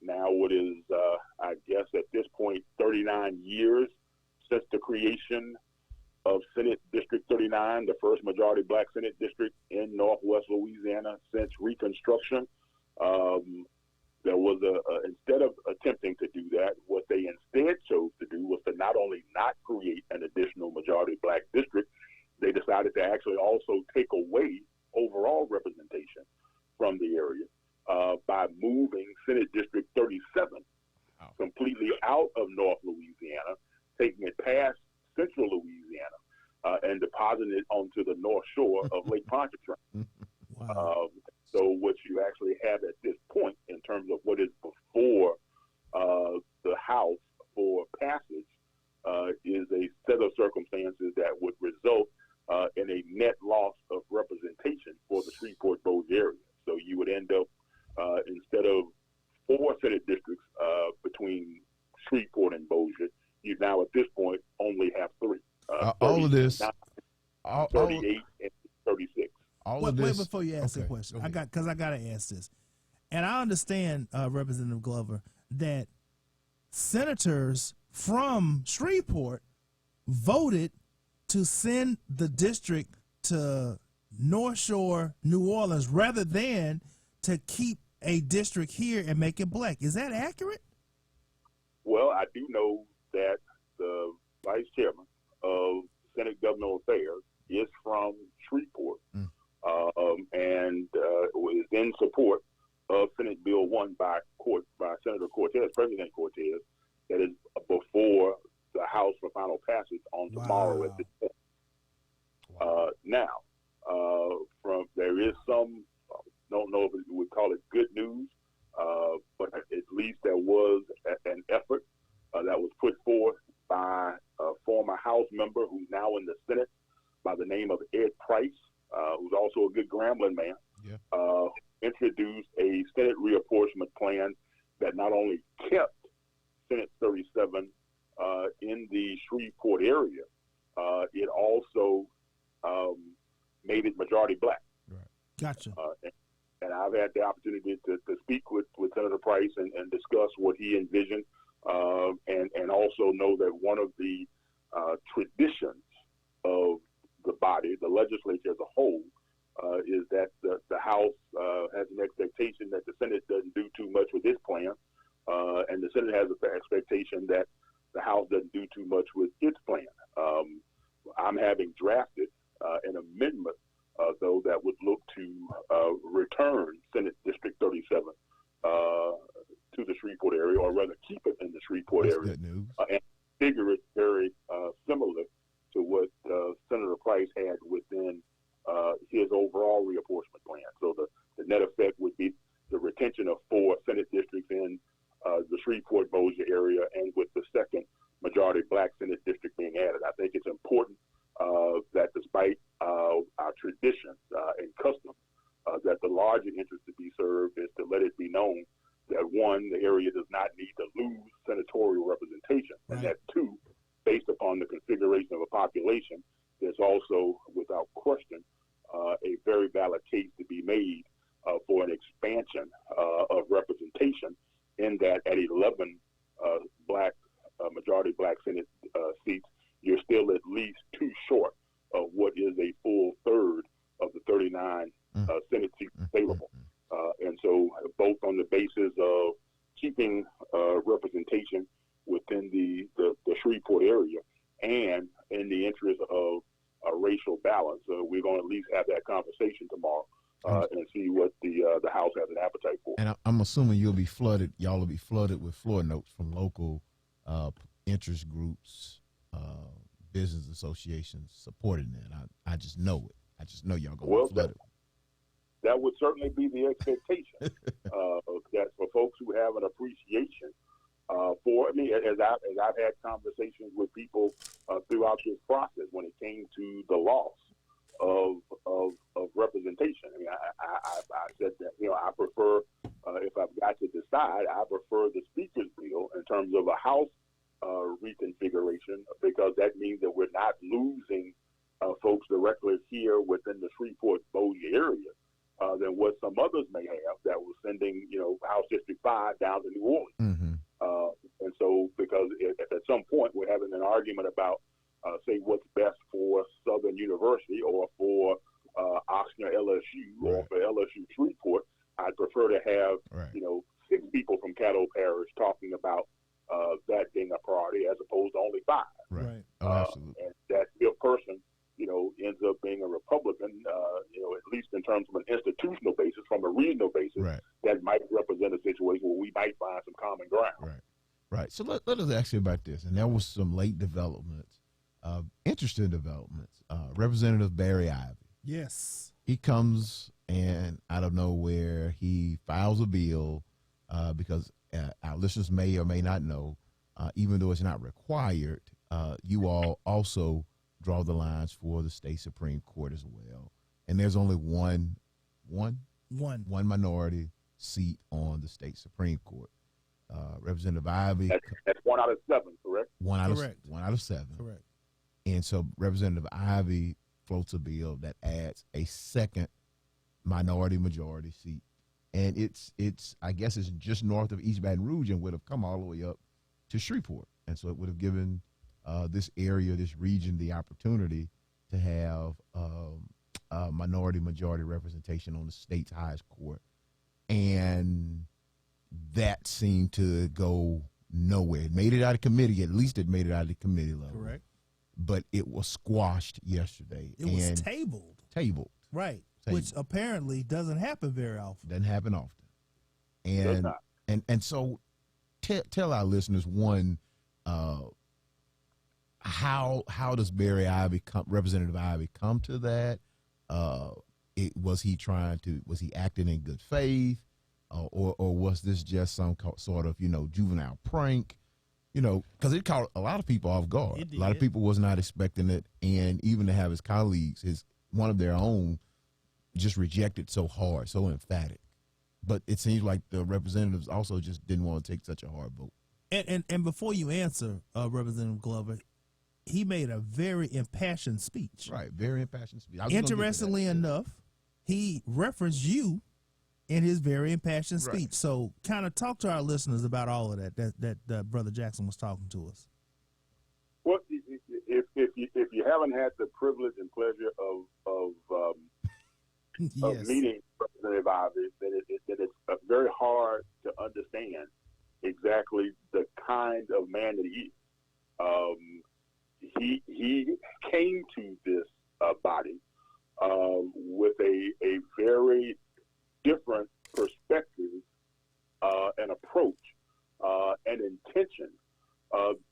now what is, I guess at this point, 39 years since the creation of Senate District 39, the first majority black Senate district in Northwest Louisiana since Reconstruction. There was instead of attempting to do that, what they instead chose to do was to not only not create an additional majority black district, they decided to actually also take away overall representation from the area by moving Senate District 37 completely out of North Louisiana, taking it past central Louisiana, and depositing it onto the north shore of Lake Pontchartrain. Wow. So what you actually have at this point in terms of what is before the House for passage is a set of circumstances that would result in a net loss of representation for the Shreveport-Bossier area. So you would end up, instead of 4 Senate districts between Shreveport and Bossier, you now at this point only have 3. All of this, 38 36. All Wait, of this. wait before you ask the Okay, question. go I ahead. got to ask this, and I understand, Representative Glover, that senators from Shreveport voted to send the district to North Shore, New Orleans, rather than to keep a district here and make it black. Is that accurate? Well, I do know that the vice chairman of Senate Governmental Affairs is from Shreveport, and was in support of Senate Bill 1 by Senator Cortez, President Cortez, that is before the House for final passage on tomorrow at this point. Now, from there is some, don't know if we would call it good news, but at least there was an effort that was put forth by a former House member who's now in the Senate by the name of Ed Price, who's also a good Grambling man, introduced a Senate reapportionment plan that not only kept Senate 37 in the Shreveport area, it also made it majority black. Gotcha. And I've had the opportunity to speak with Senator Price and discuss what he envisioned, and also know that one of the traditions of the body, the legislature as a whole, is that the House has an expectation that the Senate doesn't do too much with its plan, and the Senate has an expectation that the House doesn't do too much with its plan. I'm having drafted an amendment, though, that would look to return Senate District 37 to the Shreveport area, or rather keep it in the Shreveport That's area, good news. and figure it very similar to what Senator Price had within his overall reapportionment plan. So the net effect would be the retention of 4 Senate districts in the Shreveport-Bossier area, and with the second majority black Senate district being added. I think it's important that despite our traditions and customs, that the larger interest to be served is to let it be known that, one, the area does not need to lose senatorial representation, and that, two, based upon the configuration of a population, there's also, without question, a very valid case to be made for an expansion of representation, in that at 11 majority black Senate seats, you're still at least 2 short of what is a full third of the 39 Senate seats available. And so both on the basis of keeping representation within the Shreveport area and in the interest of racial balance, we're going to at least have that conversation tomorrow and see what the House has an appetite for. And I'm assuming y'all will be flooded with floor notes from local interest groups, business associations supporting that. I just know it. I just know y'all going to flood it. That would certainly be the expectation. That for folks who have an appreciation for, I mean, as I've had conversations with people throughout this process when it came to the loss of representation. I mean, I said that, I prefer, if I've got to decide, I prefer the Speaker's bill in terms of a House reconfiguration, because that means that we're not losing folks directly here within the Shreveport-Bossier area than what some others may have that was sending, House District 5 down to New Orleans. And so, because if at some point we're having an argument about, say, what's best for Southern University or for Oxnard LSU or for LSU Shreveport, I'd prefer to have, 6 people from Caddo Parish talking about that being a priority as opposed to only 5. Right. Oh, absolutely. And that if person, ends up being a Republican, at least in terms of an institutional basis, from a regional basis, that might represent a situation where we might find some common ground. Right. So let us ask you about this. And there was some late developments, interesting developments. Representative Barry Ivy. Yes. He comes and out of nowhere, he files a bill because our listeners may or may not know, even though it's not required, you all also draw the lines for the state Supreme Court as well. And there's only one minority seat on the state Supreme Court. Representative Ivy. That's 1 out of 7, correct? One out of 7. Correct. And so Representative Ivy floats a bill that adds a second minority majority seat. And it's I guess it's just north of East Baton Rouge and would have come all the way up to Shreveport. And so it would have given this area, this region, the opportunity to have minority majority representation on the state's highest court. And that seemed to go nowhere. It made it out of committee. At least it made it out of the committee level. Correct. But it was squashed yesterday. It was tabled. Tabled. Right. Tabled. Which apparently doesn't happen very often. Doesn't happen often. Does not. And so tell our listeners, one, how does Barry Ivy Representative Ivy come to that? Was he acting in good faith? Or was this just some sort of, juvenile prank? Because it caught a lot of people off guard. A lot of people was not expecting it. And even to have his colleagues, one of their own, just rejected so hard, so emphatic. But it seems like the representatives also just didn't want to take such a hard vote. And before you answer, Representative Glover, he made a very impassioned speech. Right, very impassioned speech. Interestingly enough, he referenced you in his very impassioned speech. Right. So kind of talk to our listeners about all of that Brother Jackson was talking to us. Well, if you haven't had the privilege and pleasure of meeting Representative Ivy, then it's very hard to understand exactly the kind of man that he is. He came to this body with a very different perspective and approach and intention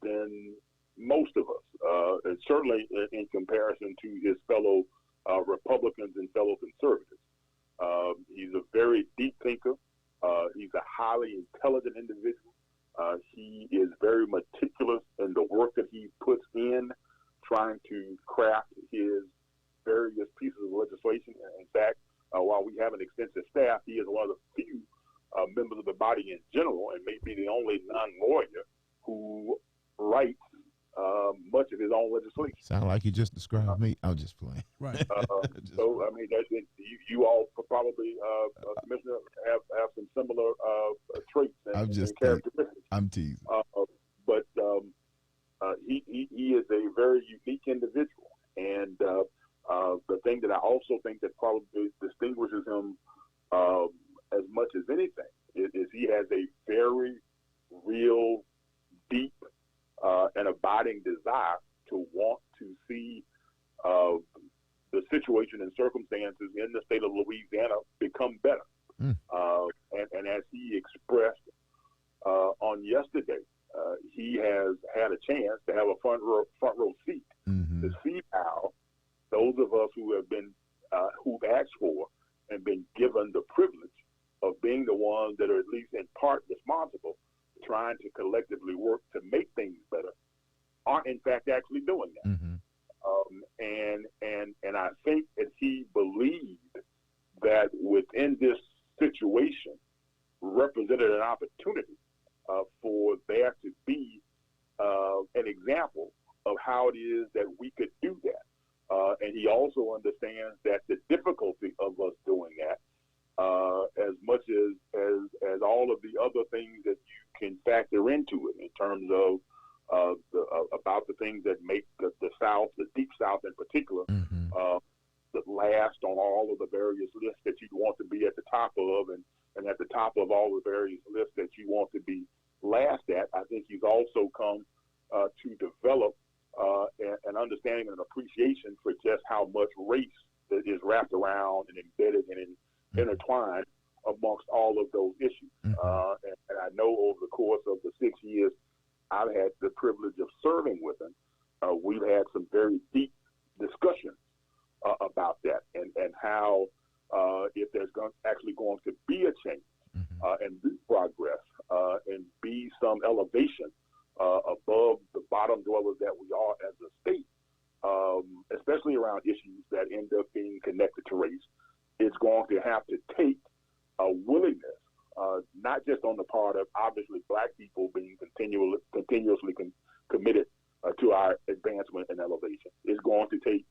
than most of us, and certainly in comparison to his fellow Republicans and fellow conservatives. He's a very deep thinker. He's a highly intelligent individual. He is very meticulous in the work that he puts in trying to craft his various pieces of legislation. In fact, while we have an extensive staff, he is one of the few members of the body in general, and may be the only non-lawyer who writes much of his own legislation. Sound like you just described me. I'm just playing. Right. So, I mean, you all probably, Commissioner, have some similar traits and characteristics. I'm teasing. But he is a very unique individual. And the thing that I also think that probably distinguishes him as much as anything is he has a very real, deep, and abiding desire to want to see the situation and circumstances in the state of Louisiana become better. And as he expressed on yesterday, he has had a chance to have a front row seat to see how those of us who have been who've asked for and been given the privilege of being the ones that are at least in part responsible, trying to collectively work to make things better, aren't in fact actually doing that. And I think that he believed that within this situation represented an opportunity for there to be an example of how it is that we could do that. And he also understands that the difficulty of us doing that, as much as all of the other things that you can factor into it in terms of about the things that make the South, the Deep South in particular, that last on all of the various lists that you want to be at the top of, and at the top of all the various lists that you want to be last at. I think he's also come to develop an understanding and an appreciation for just how much race that is wrapped around and embedded and intertwined amongst all of those issues. And I know over the course of the 6 years I've had the privilege of serving with him, we've had some very deep discussions about that and how if there's actually going to be a change and be progress and be some elevation above the bottom dwellers that we are as a state, especially around issues that end up being connected to race, it's going to have to take a willingness, not just on the part of obviously Black people being continuously committed to our advancement and elevation. It's going to take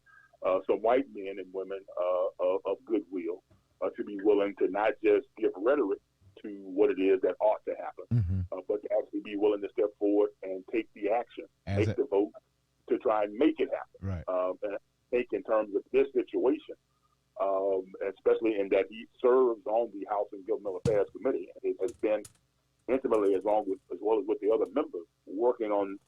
some white men and women of goodwill to be willing to not just give rhetoric to what it is that ought to happen, but to actually be willing to step forward and take the action, take the vote to try and make it happen. Right. And I think in terms of this situation, especially in that he serves on the House and Governmental Affairs Committee, and it has been intimately as well as with the other members working on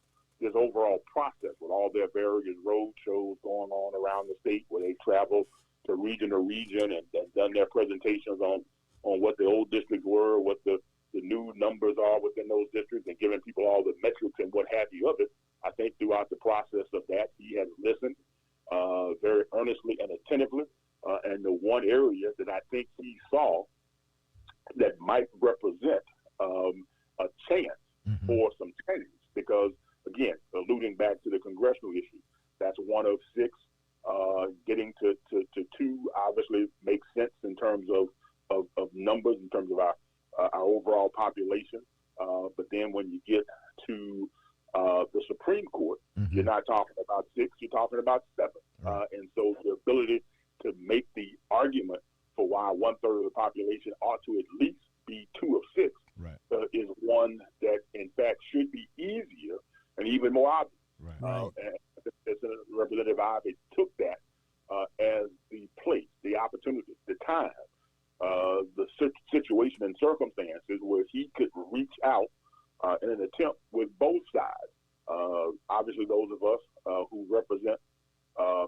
this overall process with all their various road shows going on around the state where they travel to region and done their presentations on what the old districts were, what the new numbers are within those districts, and giving people all the metrics and what have you of it. I think throughout the process of that, he has listened very earnestly and attentively. And the one area that I think he saw that might represent a chance for some change, because, again, alluding back to the congressional issue, that's one of 6. Getting to 2 obviously makes sense in terms of numbers, in terms of our overall population. But then when you get to the Supreme Court, you're not talking about 6, you're talking about 7. And so the ability to make the argument for why 1/3 of the population ought to at least be 2 of 6 is one that, in fact, should be easier and even more obvious. And Representative Ivey took that as the place, the opportunity, the time, the situation and circumstances where he could reach out in an attempt with both sides. Obviously, those of us who represent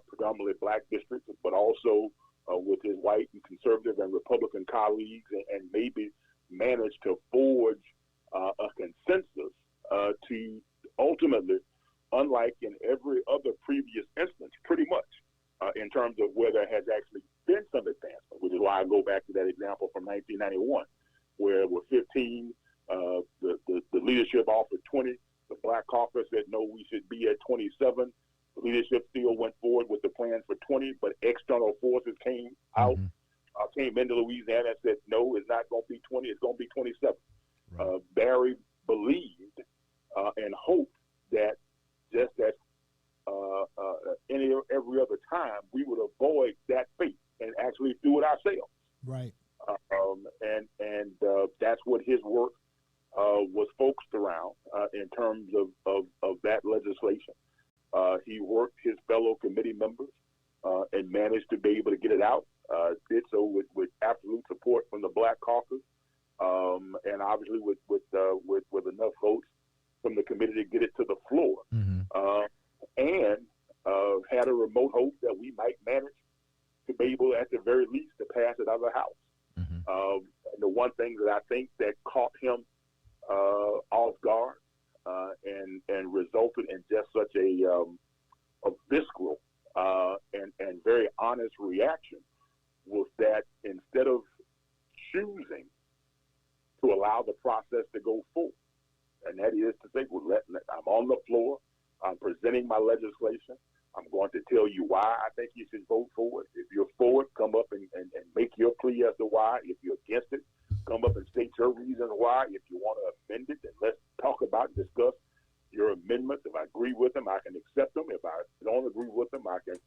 predominantly black districts, but also with his white and conservative and Republican colleagues, and maybe manage to forge a consensus to ultimately, unlike in every other previous instance, pretty much, in terms of where there has actually been some advancement, which is why I go back to that example from 1991, where with 15, the leadership offered 20. The Black Caucus said, no, we should be at 27. The leadership still went forward with the plans for 20, but external forces came out, came into Louisiana and said, no, it's not going to be 20, it's going to be 27. Barry believed and hoped that just as every other time, we would avoid that fate and actually do it ourselves. Right. And that's what his work was focused around in terms of that legislation. He worked his fellow committee members and managed to be able to get it out. Did so with absolute support from the Black Caucus, and obviously with enough votes from the committee to get it to the floor, and had a remote hope that we might manage to be able, at the very least, to pass it out of the House. And the one thing that I think that caught him off guard and resulted in just such a visceral and very honest reaction was that instead of choosing to allow the process to go forward, and that is to say, I'm on the floor, I'm presenting my legislation, I'm going to tell you why I think you should vote for it. If you're for it, come up and make your plea as to why. If you're against it, come up and state your reasons why. If you want to amend it, then let's talk about and discuss your amendments. If I agree with them, I can accept them. If I don't agree with them, I can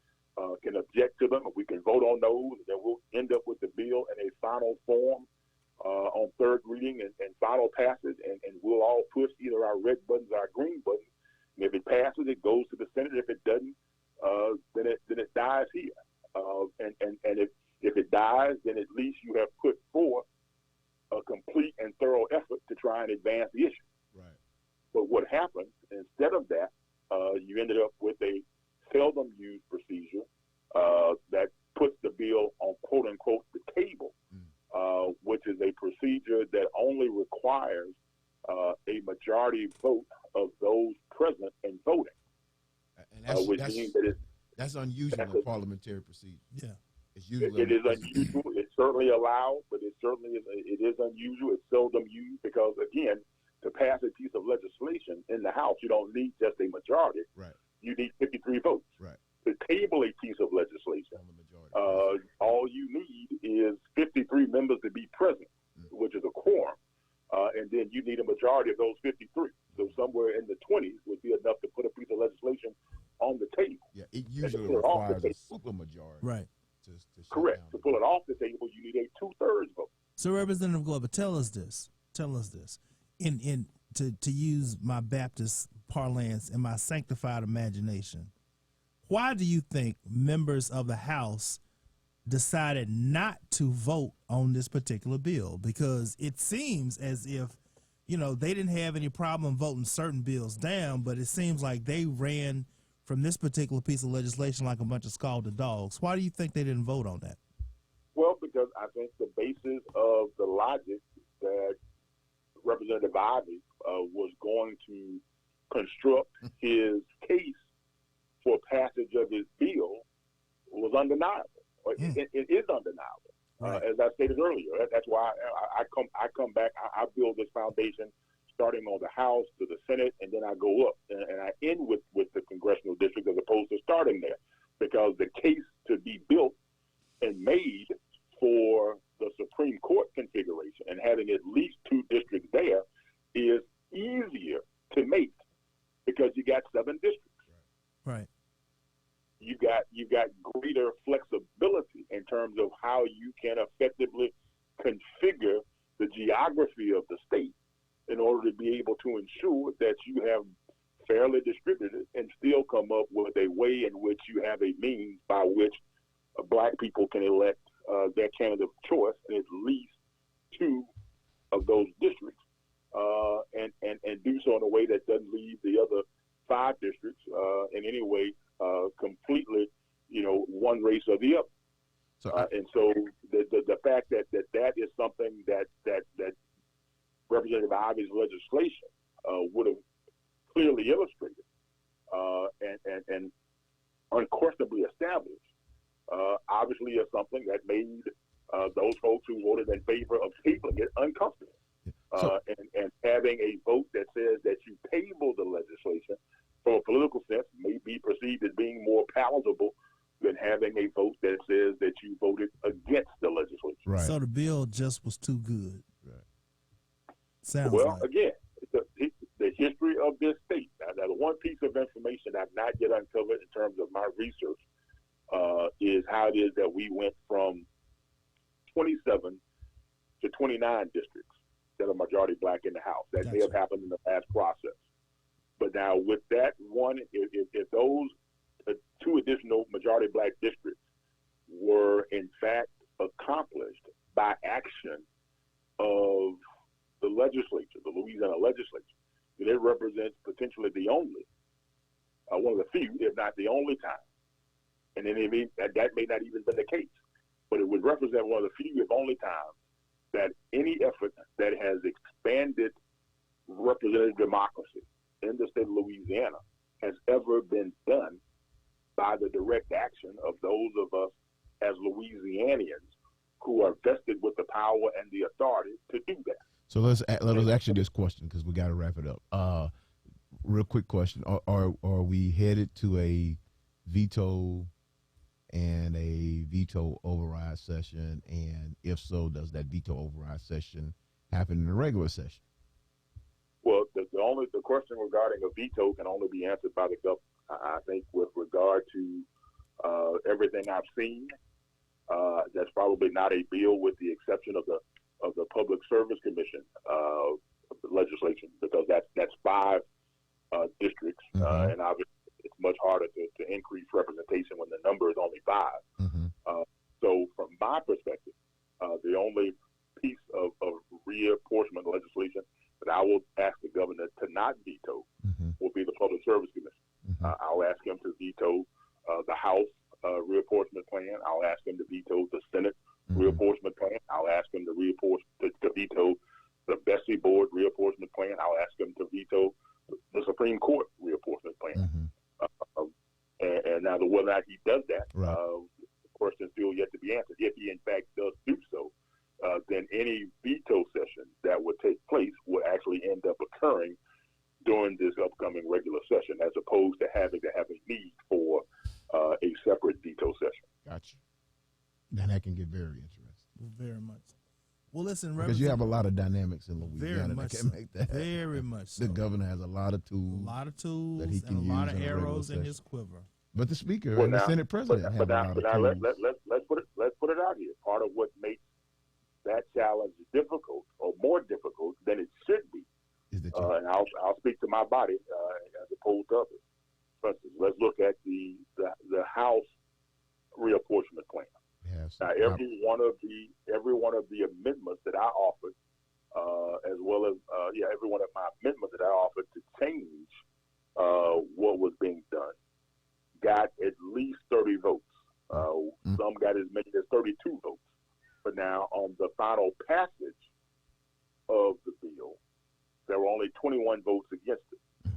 object to them. If we can vote on those, then we'll end up with the bill in a final form on third reading and final passage, and we'll all push either our red buttons or our green buttons. And if it passes, it goes to the Senate. If it doesn't, then it dies here. And if it dies, then at least you have put forth a complete and thorough effort to try and advance the issue. Right. But what happened, instead of that, you ended up with a seldom used procedure that puts the bill on quote unquote the table, which is a procedure that only requires a majority vote of those present and voting. And that's unusual in parliamentary procedure. Yeah. It is unusual. It's certainly allowed, but it is unusual. It's seldom used because, again, to pass a piece of legislation in the House, you don't need just a majority. Right. You need 53 votes. Right. To table a piece of legislation, all you need is 53 members to be present, which is a quorum, and then you need a majority of those 53. So somewhere in the 20s would be enough to put a piece of legislation on the table. Yeah, it usually requires a supermajority. Right. To shut Correct. down To the pull bill. it off the table, you need a 2/3 vote. So, Representative Glover, tell us this. In to use my Baptist parlance and my sanctified imagination, why do you think members of the House decided not to vote on this particular bill? Because it seems as if, they didn't have any problem voting certain bills down, but it seems like they ran from this particular piece of legislation like a bunch of scalded dogs. Why do you think they didn't vote on that? Well, because I think the basis of the logic that Representative Ivey was going to construct his case for passage of his bill was undeniable. It is undeniable. Right. As I stated earlier, that's why I come back. I build this foundation starting on the House to the Senate, and then I go up and I end with the congressional district as opposed to starting there, because the case to be built and made for the Supreme Court configuration and having at least 2 districts there is easier to make because you got 7 districts. Right. You got greater flexibility in terms of how you can effectively configure the geography of the state in order to be able to ensure that you have fairly distributed and still come up with a way in which you have a means by which black people can elect their candidate of choice in at least 2 of those districts, and do so in a way that doesn't leave the other 5 districts in any way completely, one race or the other. So And so the fact that is something that Representative Ivey's legislation would have clearly illustrated and unquestionably established, obviously is something that made those folks who voted in favor of tabling it uncomfortable. And having a vote that says that you table the legislation from a political sense may be perceived as being more palatable than having a vote that says that you voted against the legislation. right. So the bill just was too good. Right. Sounds Well, like. again, the history of this state. Now, the one piece of information I've not yet uncovered in terms of my research is how it is that we went from 27 to 29 districts that are majority black in the House. That may have happened in the past process. But now with that one, if those 2 additional majority black districts were in fact accomplished by action of the legislature, the Louisiana legislature, then it represents potentially the only, one of the few, if not the only time. And then that may not even been the case, but it would represent one of the few, if only times, that any effort that has expanded representative democracy in the state of Louisiana has ever been done by the direct action of those of us as Louisianians who are vested with the power and the authority to do that. So let us ask you this question, because we got to wrap it up. Real quick question: Are we headed to a veto and a veto override session? And if so, does that veto override session happen in the regular session? Well, the question regarding a veto can only be answered by the governor. I think with regard to everything I've seen, that's probably not a bill, with the exception of the Public Service Commission legislation, because that's 5 districts, and obviously it's much harder to increase representation when the number is only 5. So from my perspective, the only piece of reapportionment legislation that I will ask the governor to not veto will be the Public Service Commission. I'll ask him to veto the House reapportionment plan. I'll ask him to veto the Senate reapportionment plan. I'll ask him to veto the Bessie Board reapportionment plan. I'll ask him to veto the Supreme Court reapportionment plan. And now, whether or not he does that, the question is still yet to be answered. If he in fact does do so, then any veto session that would take place would actually end up occurring during this upcoming regular session, as opposed to having a need for a separate veto session. Gotcha. Then that can get very interesting. Very much. Well, listen, because you have a lot of dynamics in Louisiana very much that can make that. Very much so. The governor has a lot of tools. A lot of tools that he can and a use lot of in a regular arrows in session. his quiver. But the Speaker Well, and the now- Senate President have but a now, lot but of now tools. let's put it out here. Part of what makes that challenge difficult or more difficult than it should be, Is that and I'll speak to my body as opposed to others. For instance, let's look at the House reapportionment plan. you have Now, some every one of the amendments that I offered, as well as every one of my amendments that I offered to change what was being done, got at least 30 votes. Some got as many as 32 votes. But now, on the final passage of the bill, there were only 21 votes against it,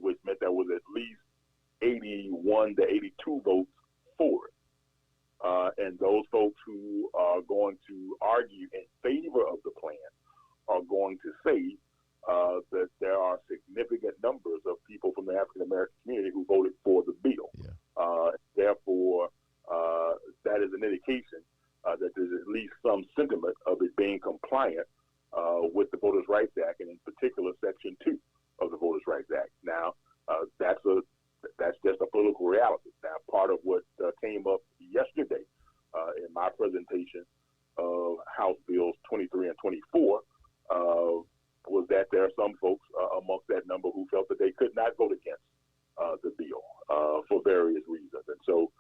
which meant there was at least 81 to 82 votes for it. And those folks who are going to argue in favor of the plan are going to say that there are significant numbers of people from the African American community who voted for the bill. Yeah. Therefore, that is an indication that there's at least some sentiment of it being compliant with the Voters' Rights Act, and in particular, Section 2 of the Voters' Rights Act. Now, that's just a political reality. Now, part of what came up yesterday in my presentation of House Bills 23 and 24 was that there are some folks amongst that number who felt that they could not vote against the bill for various reasons. And so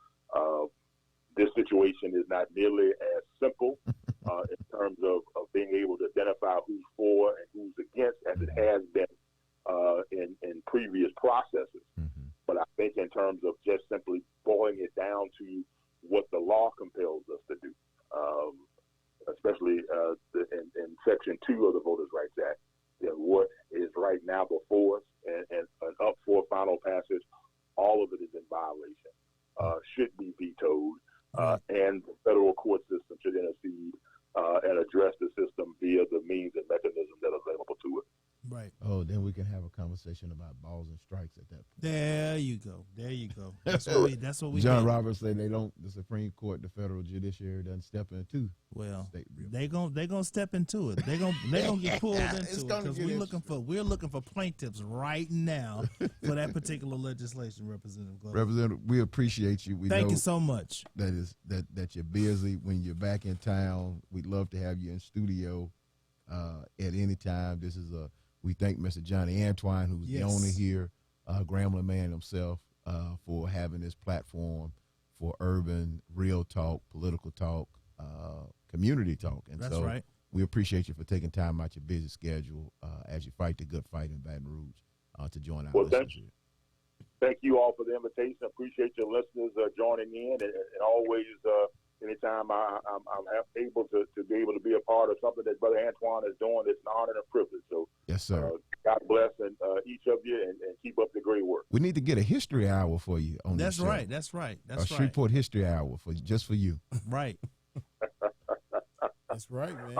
this situation is not nearly as simple in terms of being able to identify who's for and who's against as it has been in previous processes. Mm-hmm. But I think in terms of just simply boiling it down to what the law compels us to do, especially in Section 2 of the Voters' Rights Act, what is right now before us and up for final passage, all of it is in violation, should be vetoed, and the federal court system should intercede and address the system via the means and mechanisms that are available to it. Right. Oh, then we can have a conversation about balls and strikes at that point. There you go. There you go. That's what we John did. Roberts say the Supreme Court, the federal judiciary doesn't step into. Well, state real. they gonna step into it. They gonna get pulled It's into it gonna because get we're looking for plaintiffs right now for that particular legislation, Representative Glover. Representative, we appreciate you. We Thank know you so much. that you're busy. When you're back in town, we'd love to have you in studio at any time. We thank Mr. Johnny Antoine, who's the owner here, Grambling man himself, for having this platform for urban, real talk, political talk, community talk. And That's so right. we appreciate you for taking time out your busy schedule as you fight the good fight in Baton Rouge to join our listeners here. Thank you all for the invitation. Appreciate your listeners joining in, and always, anytime I'm able to be able to be a part of something that Brother Antoine is doing, it's an honor and a privilege. So, yes, sir. God bless and each of you, and keep up the great work. We need to get a history hour for you on this show. That's right. A Shreveport history hour just for you. Right. That's right, man.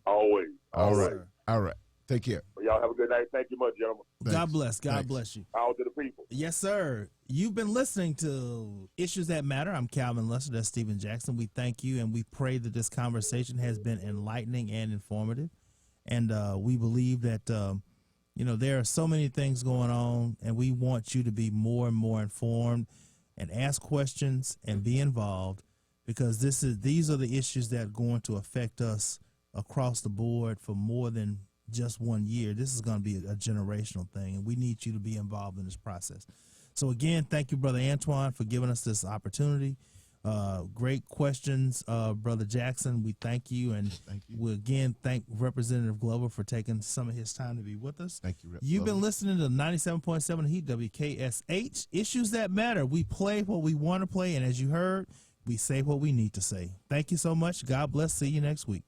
Always. All right. Sir. All right. Take care. Well, y'all have a good night. Thank you much, gentlemen. God bless. God Thanks. bless you. Power to the people. Yes, sir. You've been listening to Issues That Matter. I'm Calvin Lester. That's Stephen Jackson. We thank you, and we pray that this conversation has been enlightening and informative. And we believe that, there are so many things going on, and we want you to be more and more informed and ask questions and be involved, because these are the issues that are going to affect us across the board for more than just 1 year. This is going to be a generational thing, and we need you to be involved in this process. So again, thank you, Brother Antoine, for giving us this opportunity. Great questions, Brother Jackson. We thank you, and we again thank Representative Glover for taking some of his time to be with us. Thank you, Rep. You've been Glover. listening to 97.7 Heat WKSH. Issues That Matter. We play what we want to play, and as you heard, we say what we need to say. Thank you so much. God bless. See you next week.